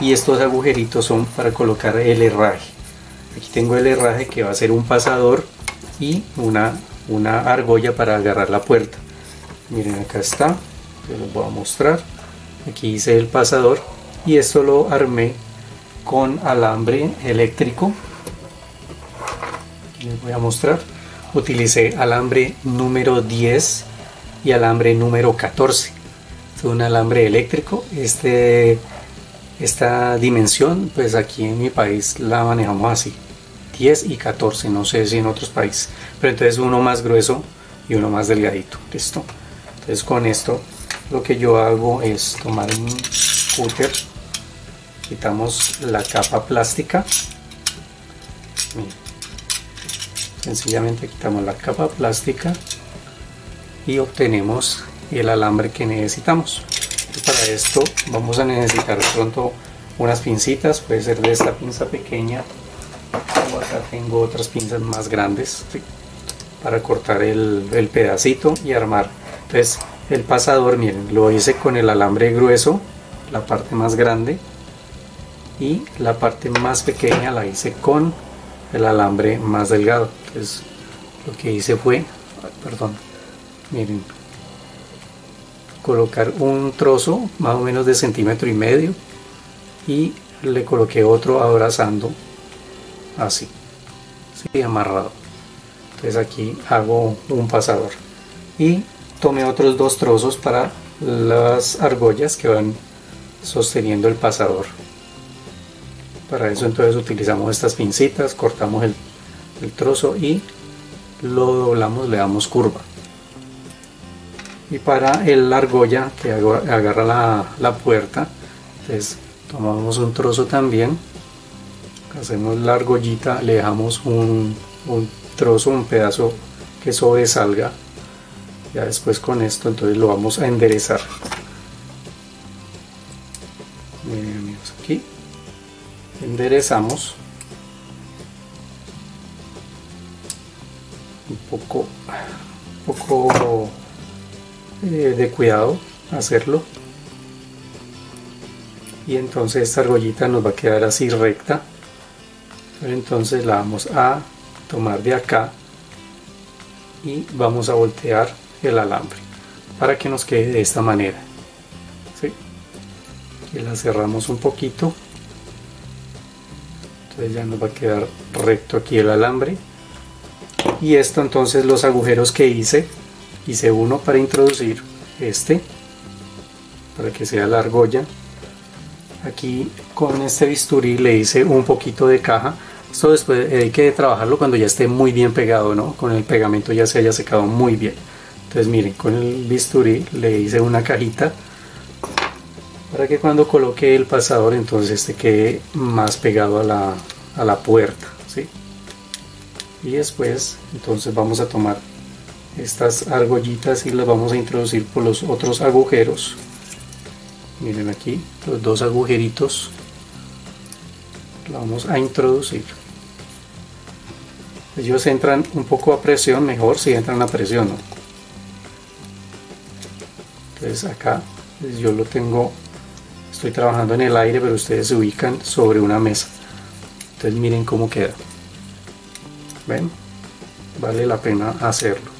Y estos agujeritos son para colocar el herraje. Aquí tengo el herraje que va a ser un pasador y una argolla para agarrar la puerta. Miren, acá está, se los voy a mostrar. Aquí hice el pasador y esto lo armé con alambre eléctrico. Aquí les voy a mostrar. Utilicé alambre número 10 y alambre número 14. Es un alambre eléctrico. Esta dimensión, pues aquí en mi país la manejamos así, 10 y 14, no sé si en otros países, pero entonces uno más grueso y uno más delgadito. Listo. Entonces con esto lo que yo hago es tomar un cúter, quitamos la capa plástica. Sencillamente quitamos la capa plástica y obtenemos el alambre que necesitamos. Y para esto vamos a necesitar de pronto unas pincitas, puede ser de esta pinza pequeña o acá tengo otras pinzas más grandes, ¿sí?, para cortar el pedacito y armar. Entonces el pasador, miren, lo hice con el alambre grueso, la parte más grande, y la parte más pequeña la hice con el alambre más delgado. Entonces lo que hice fue, miren, colocar un trozo más o menos de 1,5 cm y le coloqué otro abrazando así, ¿sí?, amarrado. Entonces aquí hago un pasador y tomé otros dos trozos para las argollas que van sosteniendo el pasador. Para eso entonces utilizamos estas pincitas, cortamos el trozo y lo doblamos, le damos curva. Y para la argolla que agarra la puerta, entonces tomamos un trozo también, hacemos la argollita, le dejamos un trozo, un pedazo que sobresalga. Ya después con esto entonces lo vamos a enderezar. Miren amigos, aquí enderezamos un poco de cuidado hacerlo, y entonces esta argollita nos va a quedar así recta. Entonces la vamos a tomar de acá y vamos a voltear el alambre para que nos quede de esta manera, ¿sí? Y la cerramos un poquito, entonces ya nos va a quedar recto aquí el alambre. Y esto entonces, los agujeros que hice uno para introducir para que sea la argolla, aquí con este bisturí le hice un poquito de caja. Esto después hay que trabajarlo cuando ya esté muy bien pegado, ¿no? Con el pegamento ya se haya secado muy bien. Entonces miren, con el bisturí le hice una cajita para que cuando coloque el pasador entonces este quede más pegado a la puerta, ¿sí? Y después entonces vamos a tomar estas argollitas y las vamos a introducir por los otros agujeros. Miren aquí los dos agujeritos, la vamos a introducir. Ellos entran un poco a presión, mejor si entran a presión, ¿no? Entonces acá pues yo lo tengo, estoy trabajando en el aire, pero ustedes se ubican sobre una mesa. Entonces miren cómo queda. ¿Ven? Vale la pena hacerlo.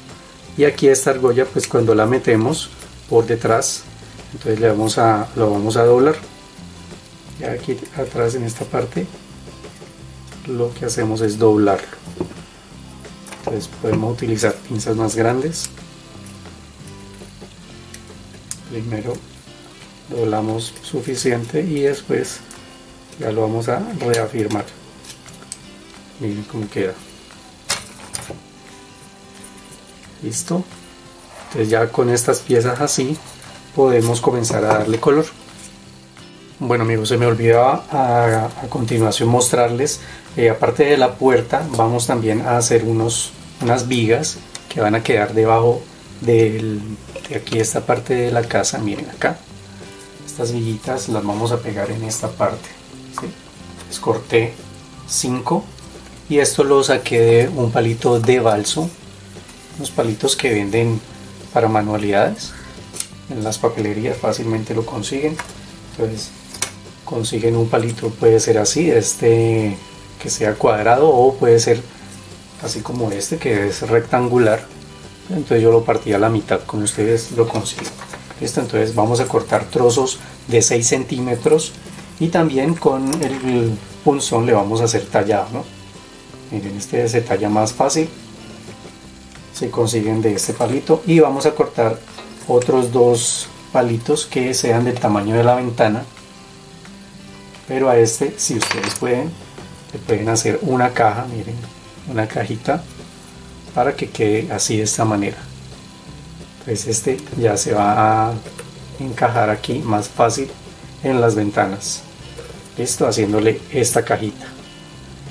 Y aquí esta argolla, pues cuando la metemos por detrás, entonces lo vamos a doblar. Y aquí atrás en esta parte lo que hacemos es doblarlo. Entonces podemos utilizar pinzas más grandes. Primero doblamos suficiente y después ya lo vamos a reafirmar. Miren cómo queda. Listo. Entonces ya con estas piezas así podemos comenzar a darle color. Bueno amigos, se me olvidaba a continuación mostrarles, aparte de la puerta vamos también a hacer unas vigas que van a quedar debajo de aquí esta parte de la casa. Miren acá, estas viguitas las vamos a pegar en esta parte, ¿sí? Les corté 5 y esto lo saqué de un palito de balso, unos palitos que venden para manualidades en las papelerías, fácilmente lo consiguen. Entonces consiguen un palito, puede ser así, que sea cuadrado, o puede ser así como este que es rectangular. Entonces yo lo partí a la mitad, como ustedes lo consiguen. Listo, entonces vamos a cortar trozos de 6 centímetros y también con el punzón le vamos a hacer tallado, ¿no? Miren, este se talla más fácil, se consiguen de este palito, y vamos a cortar otros 2 palitos que sean del tamaño de la ventana, pero a este, si ustedes pueden, le pueden hacer una caja, miren, una cajita para que quede así de esta manera. Entonces este ya se va a encajar aquí más fácil en las ventanas. Listo, haciéndole esta cajita.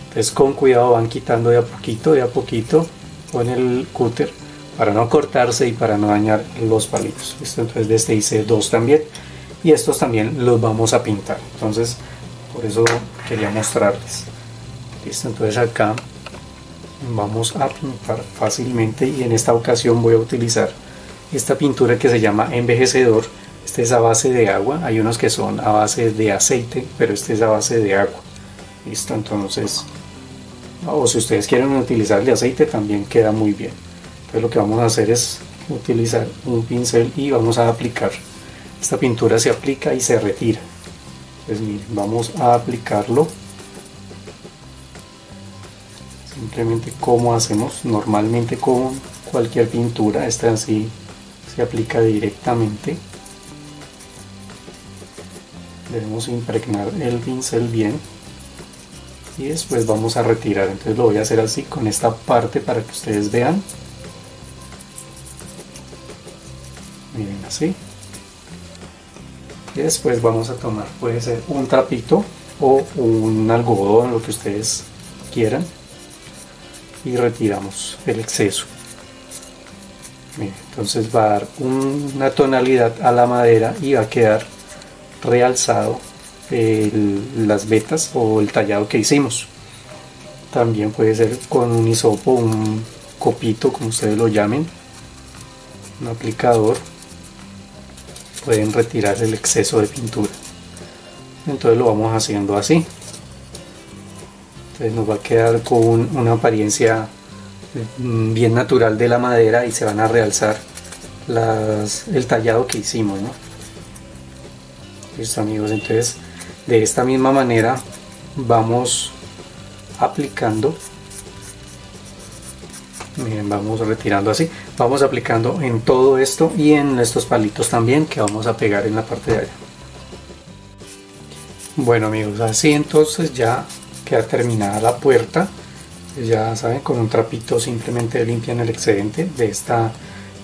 Entonces con cuidado van quitando de a poquito con el cúter para no cortarse y para no dañar los palitos. Listo, entonces de este hice 2 también, y estos también los vamos a pintar. Entonces por eso quería mostrarles. Listo, entonces acá vamos a pintar fácilmente, y en esta ocasión voy a utilizar esta pintura que se llama envejecedor. Este es a base de agua, hay unos que son a base de aceite, pero este es a base de agua. Listo, entonces, o si ustedes quieren utilizar de aceite también queda muy bien. Entonces lo que vamos a hacer es utilizar un pincel y vamos a aplicar. Esta pintura se aplica y se retira. Entonces miren, vamos a aplicarlo simplemente como hacemos normalmente con cualquier pintura. Esta así se aplica directamente. Debemos impregnar el pincel bien y después vamos a retirar. Entonces lo voy a hacer así con esta parte para que ustedes vean. Miren, así. Y después vamos a tomar, puede ser un trapito o un algodón, lo que ustedes quieran, y retiramos el exceso. Miren, entonces va a dar una tonalidad a la madera y va a quedar realzado las vetas o el tallado que hicimos. También puede ser con un hisopo, un copito, como ustedes lo llamen, un aplicador, pueden retirar el exceso de pintura. Entonces lo vamos haciendo así. Entonces nos va a quedar con una apariencia bien natural de la madera y se van a realzar el tallado que hicimos, ¿no? Listo amigos, entonces de esta misma manera vamos aplicando. Miren, vamos retirando así, vamos aplicando en todo esto y en estos palitos también que vamos a pegar en la parte de allá. Bueno amigos, así entonces ya queda terminada la puerta. Ya saben, con un trapito simplemente limpian el excedente de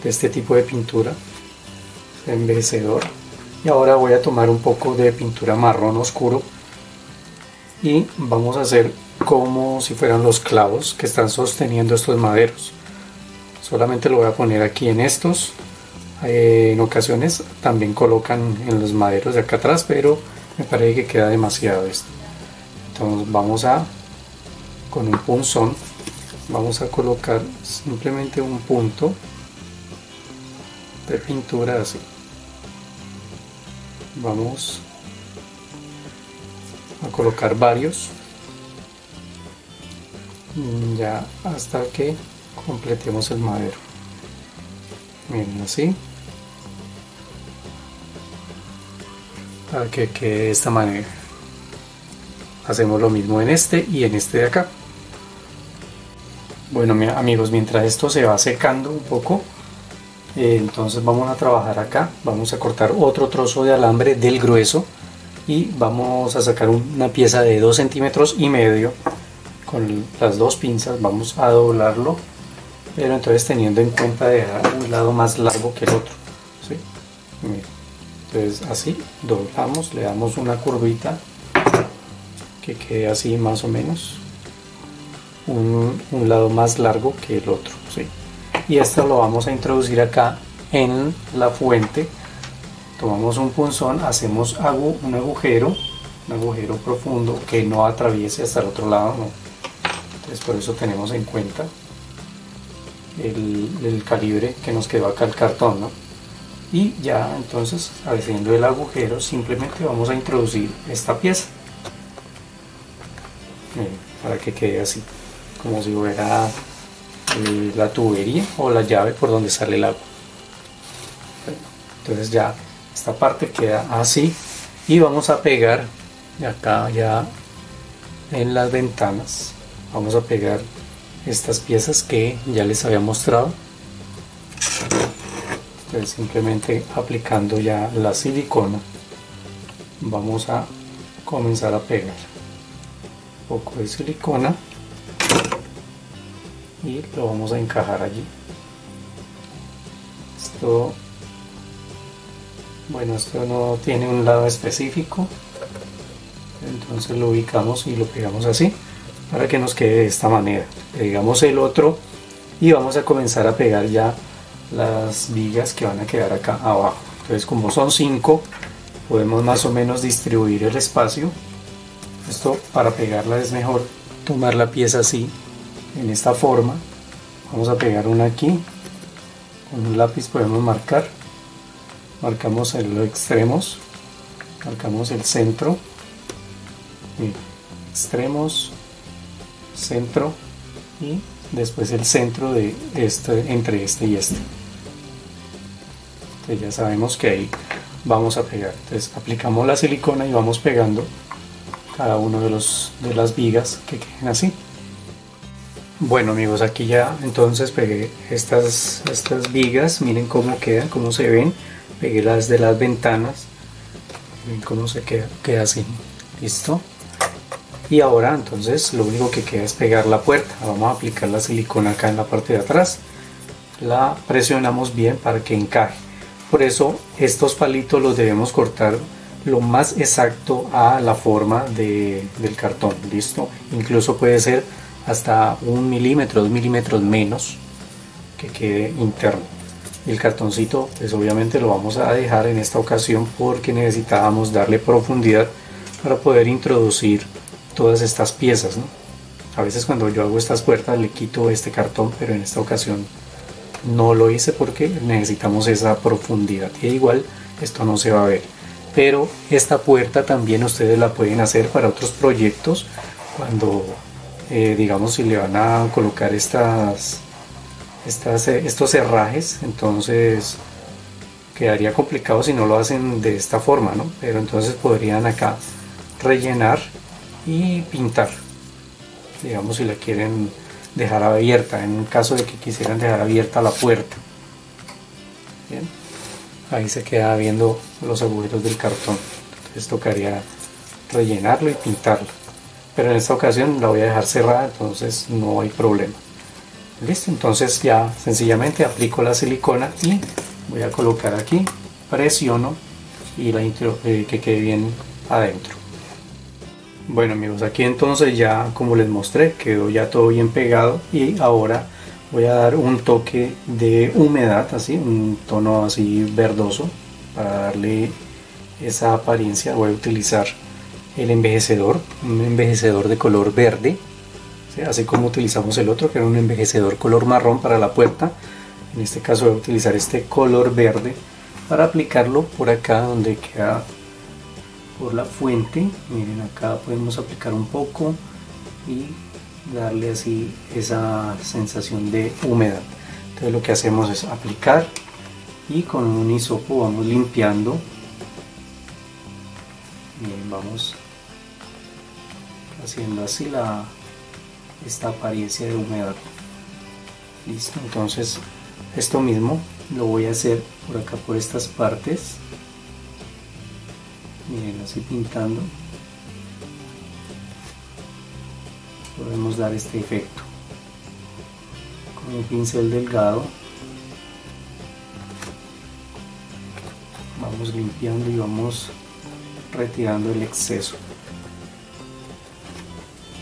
este tipo de pintura envejecedor. Y ahora voy a tomar un poco de pintura marrón oscuro y vamos a hacer como si fueran los clavos que están sosteniendo estos maderos. Solamente lo voy a poner aquí en estos. En ocasiones también colocan en los maderos de acá atrás, pero me parece que queda demasiado esto. Entonces vamos a, con un punzón, vamos a colocar simplemente un punto de pintura así. Vamos a colocar varios ya hasta que completemos el madero. Miren, así, para que quede de esta manera. Hacemos lo mismo en este y en este de acá. Bueno amigos, mientras esto se va secando un poco, entonces vamos a trabajar acá. Vamos a cortar otro trozo de alambre del grueso y vamos a sacar una pieza de 2,5 centímetros. Con las dos pinzas vamos a doblarlo, pero entonces teniendo en cuenta dejar un lado más largo que el otro, ¿sí? Entonces así doblamos, le damos una curvita que quede así más o menos, un lado más largo que el otro, ¿sí? Y esto lo vamos a introducir acá en la fuente. Tomamos un punzón, hacemos un agujero profundo que no atraviese hasta el otro lado, ¿no? Entonces por eso tenemos en cuenta el calibre que nos quedó acá el cartón, ¿no? Y ya entonces, haciendo el agujero, simplemente vamos a introducir esta pieza. Miren, para que quede así, como si fuera la tubería o la llave por donde sale el agua. Entonces ya esta parte queda así y vamos a pegar acá ya en las ventanas. Vamos a pegar estas piezas que ya les había mostrado. Entonces simplemente aplicando ya la silicona vamos a comenzar a pegar un poco de silicona y lo vamos a encajar allí. Esto, bueno, esto no tiene un lado específico, entonces lo ubicamos y lo pegamos así para que nos quede de esta manera. Pegamos el otro y vamos a comenzar a pegar ya las vigas que van a quedar acá abajo. Entonces, como son 5, podemos más o menos distribuir el espacio. Esto, para pegarla es mejor tomar la pieza así, en esta forma. Vamos a pegar una aquí, con un lápiz podemos marcamos los extremos, marcamos el centro, extremos, centro y después el centro de entre este y este. Entonces ya sabemos que ahí vamos a pegar. Entonces aplicamos la silicona y vamos pegando cada uno de las vigas que queden así. Bueno amigos, aquí ya entonces pegué estas vigas. Miren cómo quedan, cómo se ven. Pegué las de las ventanas, miren cómo se queda así. Listo. Y ahora entonces lo único que queda es pegar la puerta. Vamos a aplicar la silicona acá en la parte de atrás, la presionamos bien para que encaje. Por eso estos palitos los debemos cortar lo más exacto a la forma del cartón. Listo, incluso puede ser hasta 1 milímetro, 2 milímetros menos que quede interno. El cartoncito pues obviamente lo vamos a dejar en esta ocasión porque necesitábamos darle profundidad para poder introducir todas estas piezas, ¿no? A veces cuando yo hago estas puertas le quito este cartón, pero en esta ocasión no lo hice porque necesitamos esa profundidad y igual esto no se va a ver. Pero esta puerta también ustedes la pueden hacer para otros proyectos cuando digamos si le van a colocar estos herrajes, entonces quedaría complicado si no lo hacen de esta forma, ¿no? Pero entonces podrían acá rellenar y pintar, digamos si la quieren dejar abierta, en caso de que quisieran dejar abierta la puerta. Bien, ahí se queda viendo los agujeros del cartón, entonces tocaría rellenarlo y pintarlo, pero en esta ocasión la voy a dejar cerrada, entonces no hay problema. Listo, entonces ya sencillamente aplico la silicona y voy a colocar aquí, presiono y que quede bien adentro. Bueno amigos, aquí entonces ya como les mostré quedó ya todo bien pegado, y ahora voy a dar un toque de humedad, así un tono así verdoso para darle esa apariencia. Voy a utilizar el envejecedor, un envejecedor de color verde, ¿sí? Así como utilizamos el otro que era un envejecedor color marrón para la puerta. En este caso voy a utilizar este color verde para aplicarlo por acá donde queda por la fuente. Miren, acá podemos aplicar un poco y darle así esa sensación de humedad. Entonces lo que hacemos es aplicar y con un hisopo vamos limpiando. Bien, vamos haciendo así esta apariencia de humedad. Listo, entonces esto mismo lo voy a hacer por acá, por estas partes. Miren, así pintando podemos dar este efecto con un pincel delgado. Vamos limpiando y vamos retirando el exceso.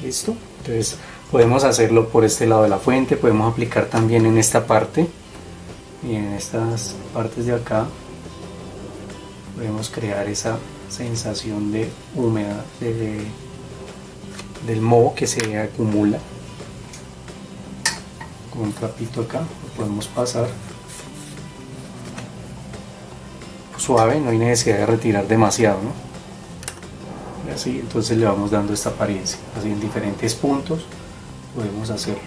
Listo, entonces podemos hacerlo por este lado de la fuente, podemos aplicar también en esta parte y en estas partes de acá. Podemos crear esa sensación de humedad del moho que se acumula. Con un trapito acá lo podemos pasar suave, no hay necesidad de retirar demasiado, ¿no? Y así entonces le vamos dando esta apariencia, así en diferentes puntos podemos hacerlo.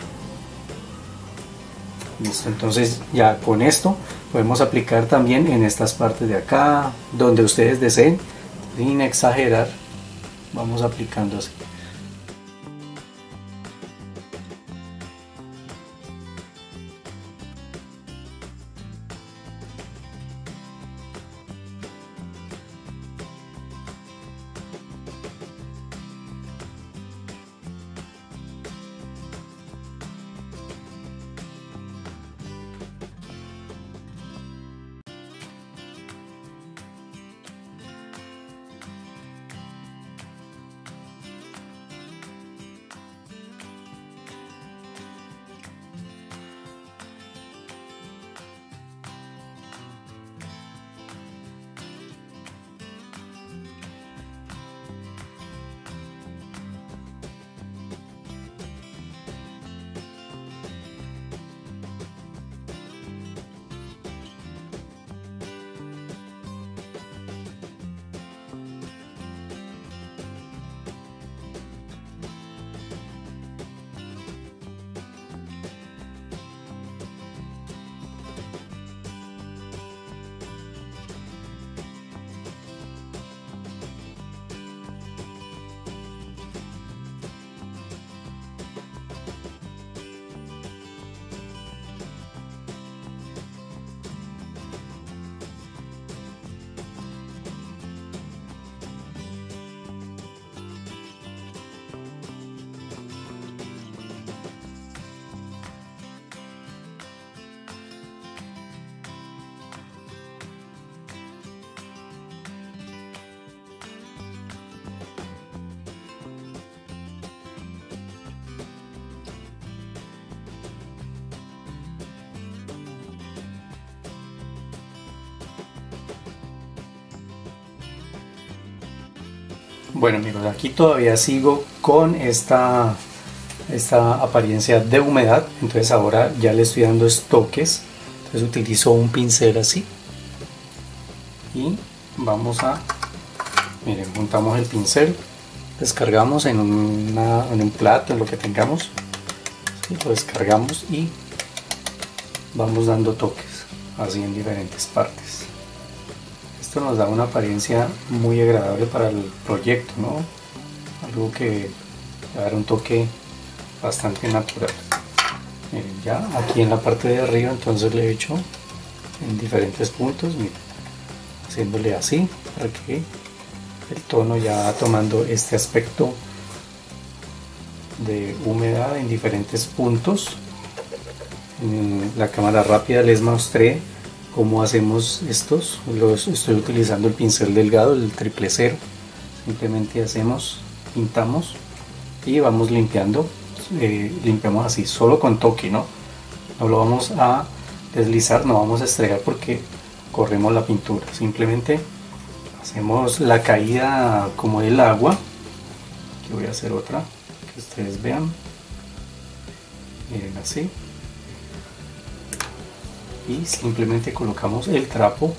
Listo, entonces ya con esto podemos aplicar también en estas partes de acá, donde ustedes deseen, sin exagerar, vamos aplicando así. Bueno amigos, aquí todavía sigo con esta apariencia de humedad, entonces ahora ya le estoy dando toques. Entonces utilizo un pincel así y vamos a, miren, juntamos el pincel, descargamos en un plato, en lo que tengamos, ¿sí? Lo descargamos y vamos dando toques así en diferentes partes. Esto nos da una apariencia muy agradable para el proyecto, ¿no? Algo que va a dar un toque bastante natural. Miren, ya aquí en la parte de arriba entonces le he hecho en diferentes puntos, miren, haciéndole así para que el tono ya va tomando este aspecto de humedad en diferentes puntos. En la cámara rápida les mostré cómo hacemos estos. Estoy utilizando el pincel delgado, el 000. Simplemente pintamos y vamos limpiando. Limpiamos así, solo con toque, no lo vamos a deslizar, no vamos a estrellar porque corremos la pintura. Simplemente hacemos la caída como del agua. Aquí voy a hacer otra que ustedes vean. Miren, así. Y simplemente colocamos el trapo,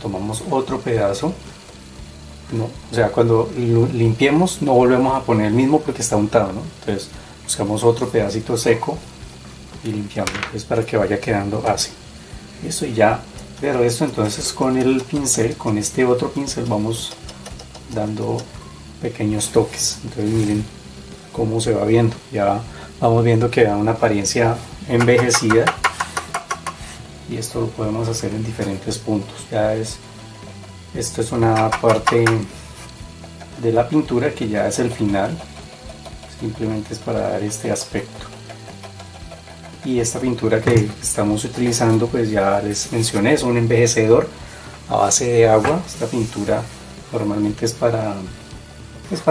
tomamos otro pedazo. O sea, cuando limpiemos no volvemos a poner el mismo porque está untado, ¿no? Entonces buscamos otro pedacito seco y limpiamos, es para que vaya quedando así. Eso, y ya. Pero esto entonces con el pincel, con este otro pincel, vamos dando pequeños toques. Entonces miren cómo se va viendo. Ya vamos viendo que da una apariencia envejecida. Y esto lo podemos hacer en diferentes puntos. Esto es una parte de la pintura que ya es el final. Simplemente es para dar este aspecto. Y esta pintura que estamos utilizando, pues ya les mencioné, es un envejecedor a base de agua. Esta pintura normalmente es para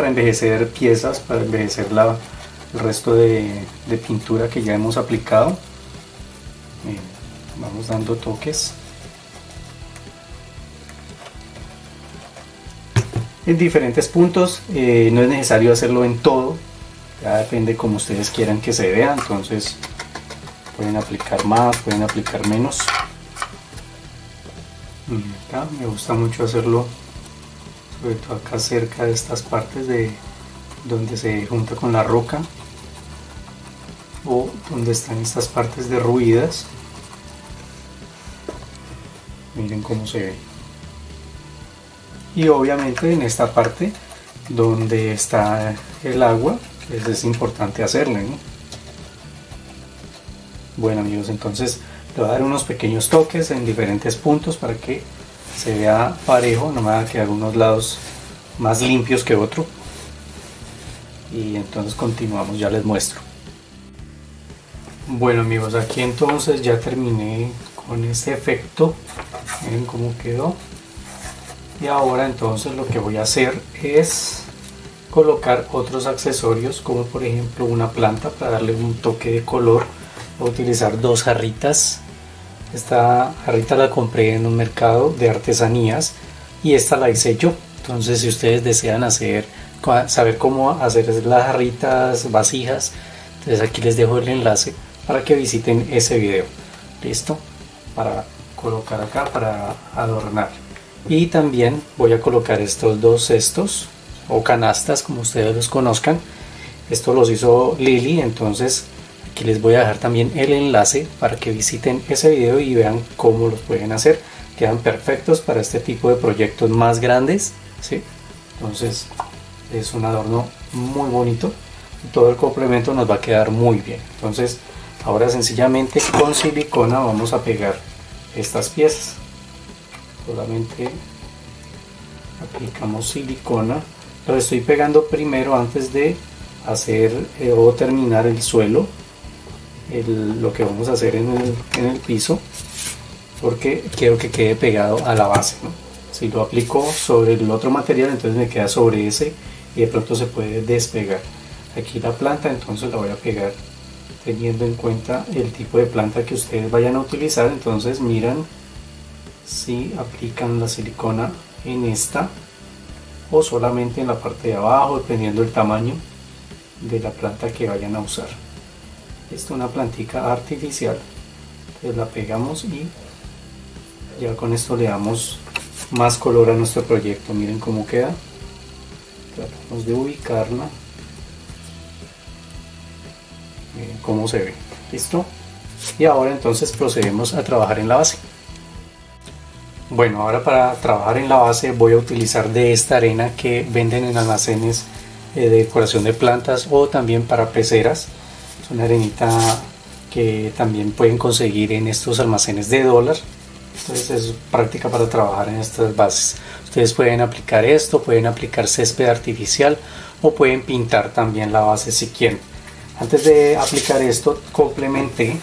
envejecer piezas, para envejecer el resto de pintura que ya hemos aplicado. Vamos dando toques en diferentes puntos. No es necesario hacerlo en todo, ya depende como ustedes quieran que se vea. Entonces pueden aplicar más, pueden aplicar menos. Acá me gusta mucho hacerlo, sobre todo acá cerca de estas partes de donde se junta con la roca o donde están estas partes derruidas. Miren cómo se ve. Y obviamente en esta parte donde está el agua, pues es importante hacerle, ¿no? Bueno amigos, entonces le voy a dar unos pequeños toques en diferentes puntos para que se vea parejo. No me va a quedar unos lados más limpios que otro. Y entonces continuamos, ya les muestro. Bueno amigos, aquí entonces ya terminé con este efecto. Miren cómo quedó. Y ahora entonces lo que voy a hacer es colocar otros accesorios, como por ejemplo una planta para darle un toque de color. Voy a utilizar dos jarritas. Esta jarrita la compré en un mercado de artesanías y esta la hice yo. Entonces si ustedes desean saber cómo hacer las jarritas, vasijas, entonces aquí les dejo el enlace para que visiten ese video. Listo, para colocar acá, para adornar. Y también voy a colocar estos dos cestos o canastas, como ustedes los conozcan. Esto los hizo Lili, entonces aquí les voy a dejar también el enlace para que visiten ese video y vean cómo los pueden hacer. Quedan perfectos para este tipo de proyectos más grandes, ¿sí? Entonces es un adorno muy bonito y todo el complemento nos va a quedar muy bien. Entonces ahora sencillamente con silicona vamos a pegar estas piezas. Solamente aplicamos silicona. Lo estoy pegando primero antes de hacer o terminar el suelo, lo que vamos a hacer en el piso, porque quiero que quede pegado a la base, ¿no? Si lo aplico sobre el otro material, entonces me queda sobre ese y de pronto se puede despegar. Aquí la planta entonces la voy a pegar teniendo en cuenta el tipo de planta que ustedes vayan a utilizar. Entonces miran si aplican la silicona en esta o solamente en la parte de abajo, dependiendo del tamaño de la planta que vayan a usar. Esta es una plantica artificial, entonces la pegamos y ya con esto le damos más color a nuestro proyecto. Miren cómo queda. Tratamos de ubicarla. Miren cómo se ve. Listo. Y ahora entonces procedemos a trabajar en la base. Bueno, ahora para trabajar en la base voy a utilizar de esta arena que venden en almacenes de decoración de plantas o también para peceras. Es una arenita que también pueden conseguir en estos almacenes de dólar. Entonces es práctica para trabajar en estas bases. Ustedes pueden aplicar esto, pueden aplicar césped artificial o pueden pintar también la base si quieren. Antes de aplicar esto, complementé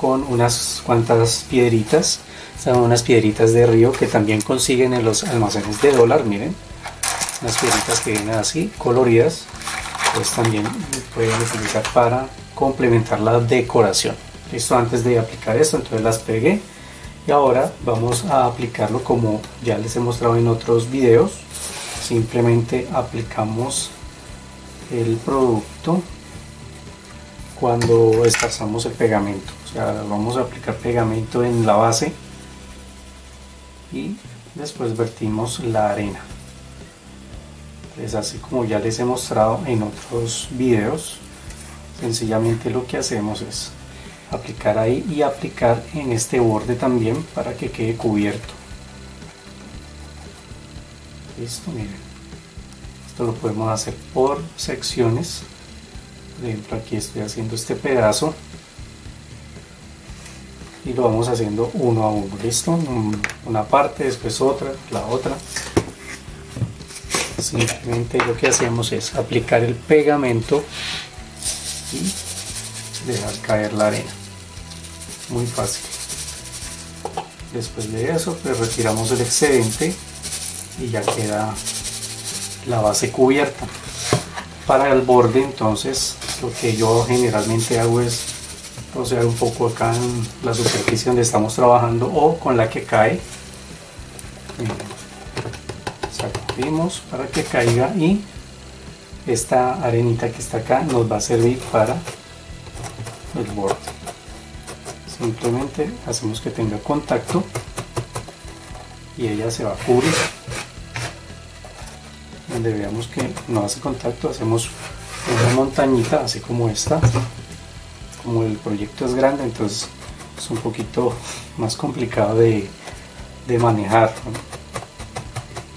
con unas cuantas piedritas. Son unas piedritas de río que también consiguen en los almacenes de dólar. Miren, unas piedritas que vienen así coloridas, pues también pueden utilizar para complementar la decoración. Listo, antes de aplicar esto, entonces las pegué y ahora vamos a aplicarlo como ya les he mostrado en otros videos. Simplemente aplicamos el producto cuando esparzamos el pegamento, o sea, vamos a aplicar pegamento en la base y después vertimos la arena. Es así como ya les he mostrado en otros videos. Sencillamente lo que hacemos es aplicar ahí y aplicar en este borde también para que quede cubierto. Listo, miren, esto lo podemos hacer por secciones. Por ejemplo, aquí estoy haciendo este pedazo y lo vamos haciendo uno a uno. Listo, una parte, después otra, la otra. Simplemente lo que hacemos es aplicar el pegamento y dejar caer la arena. Muy fácil. Después de eso, pues retiramos el excedente y ya queda la base cubierta. Para el borde, entonces, lo que yo generalmente hago es rociar un poco acá en la superficie donde estamos trabajando o con la que cae. Sacudimos para que caiga y esta arenita que está acá nos va a servir para el borde. Simplemente hacemos que tenga contacto y ella se va a cubrir. Donde veamos que no hace contacto, hacemos una montañita así como esta. Como el proyecto es grande, entonces es un poquito más complicado de manejar, ¿no?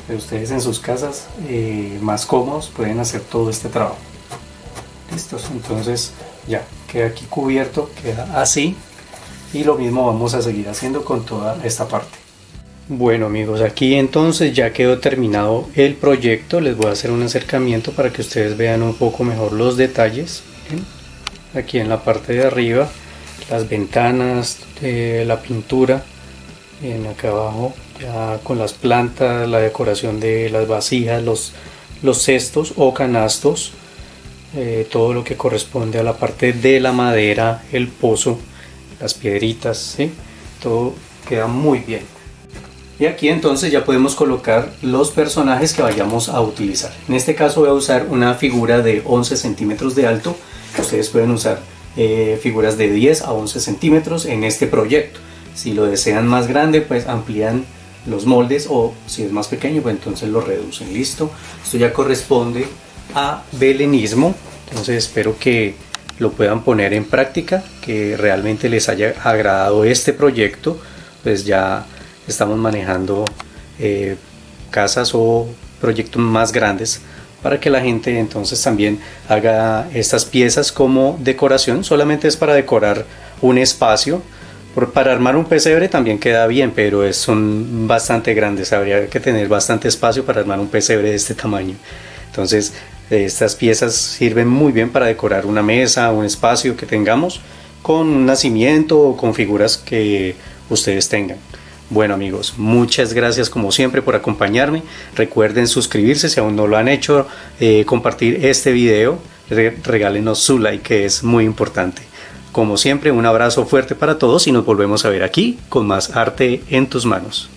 Pero ustedes en sus casas más cómodos pueden hacer todo este trabajo. Listos, entonces ya queda aquí cubierto, queda así, y lo mismo vamos a seguir haciendo con toda esta parte. Bueno amigos, aquí entonces ya quedó terminado el proyecto. Les voy a hacer un acercamiento para que ustedes vean un poco mejor los detalles. ¿Bien? Aquí en la parte de arriba, las ventanas, la pintura, bien, acá abajo ya con las plantas, la decoración de las vasijas, los cestos o canastos, todo lo que corresponde a la parte de la madera, el pozo, las piedritas, ¿sí? Todo queda muy bien. Y aquí entonces ya podemos colocar los personajes que vayamos a utilizar. En este caso voy a usar una figura de 11 centímetros de alto. Ustedes pueden usar figuras de 10 a 11 centímetros en este proyecto. Si lo desean más grande, pues amplían los moldes, o si es más pequeño, pues entonces lo reducen. Listo, esto ya corresponde a belenismo. Entonces espero que lo puedan poner en práctica, que realmente les haya agradado este proyecto. Pues ya estamos manejando casas o proyectos más grandes para que la gente entonces también haga estas piezas como decoración. Solamente es para decorar un espacio. Para armar un pesebre también queda bien, pero son bastante grandes, habría que tener bastante espacio para armar un pesebre de este tamaño. Entonces estas piezas sirven muy bien para decorar una mesa, un espacio que tengamos, con un nacimiento o con figuras que ustedes tengan. Bueno amigos, muchas gracias como siempre por acompañarme. Recuerden suscribirse si aún no lo han hecho, compartir este video, regálenos su like, que es muy importante. Como siempre, un abrazo fuerte para todos y nos volvemos a ver aquí con más arte en tus manos.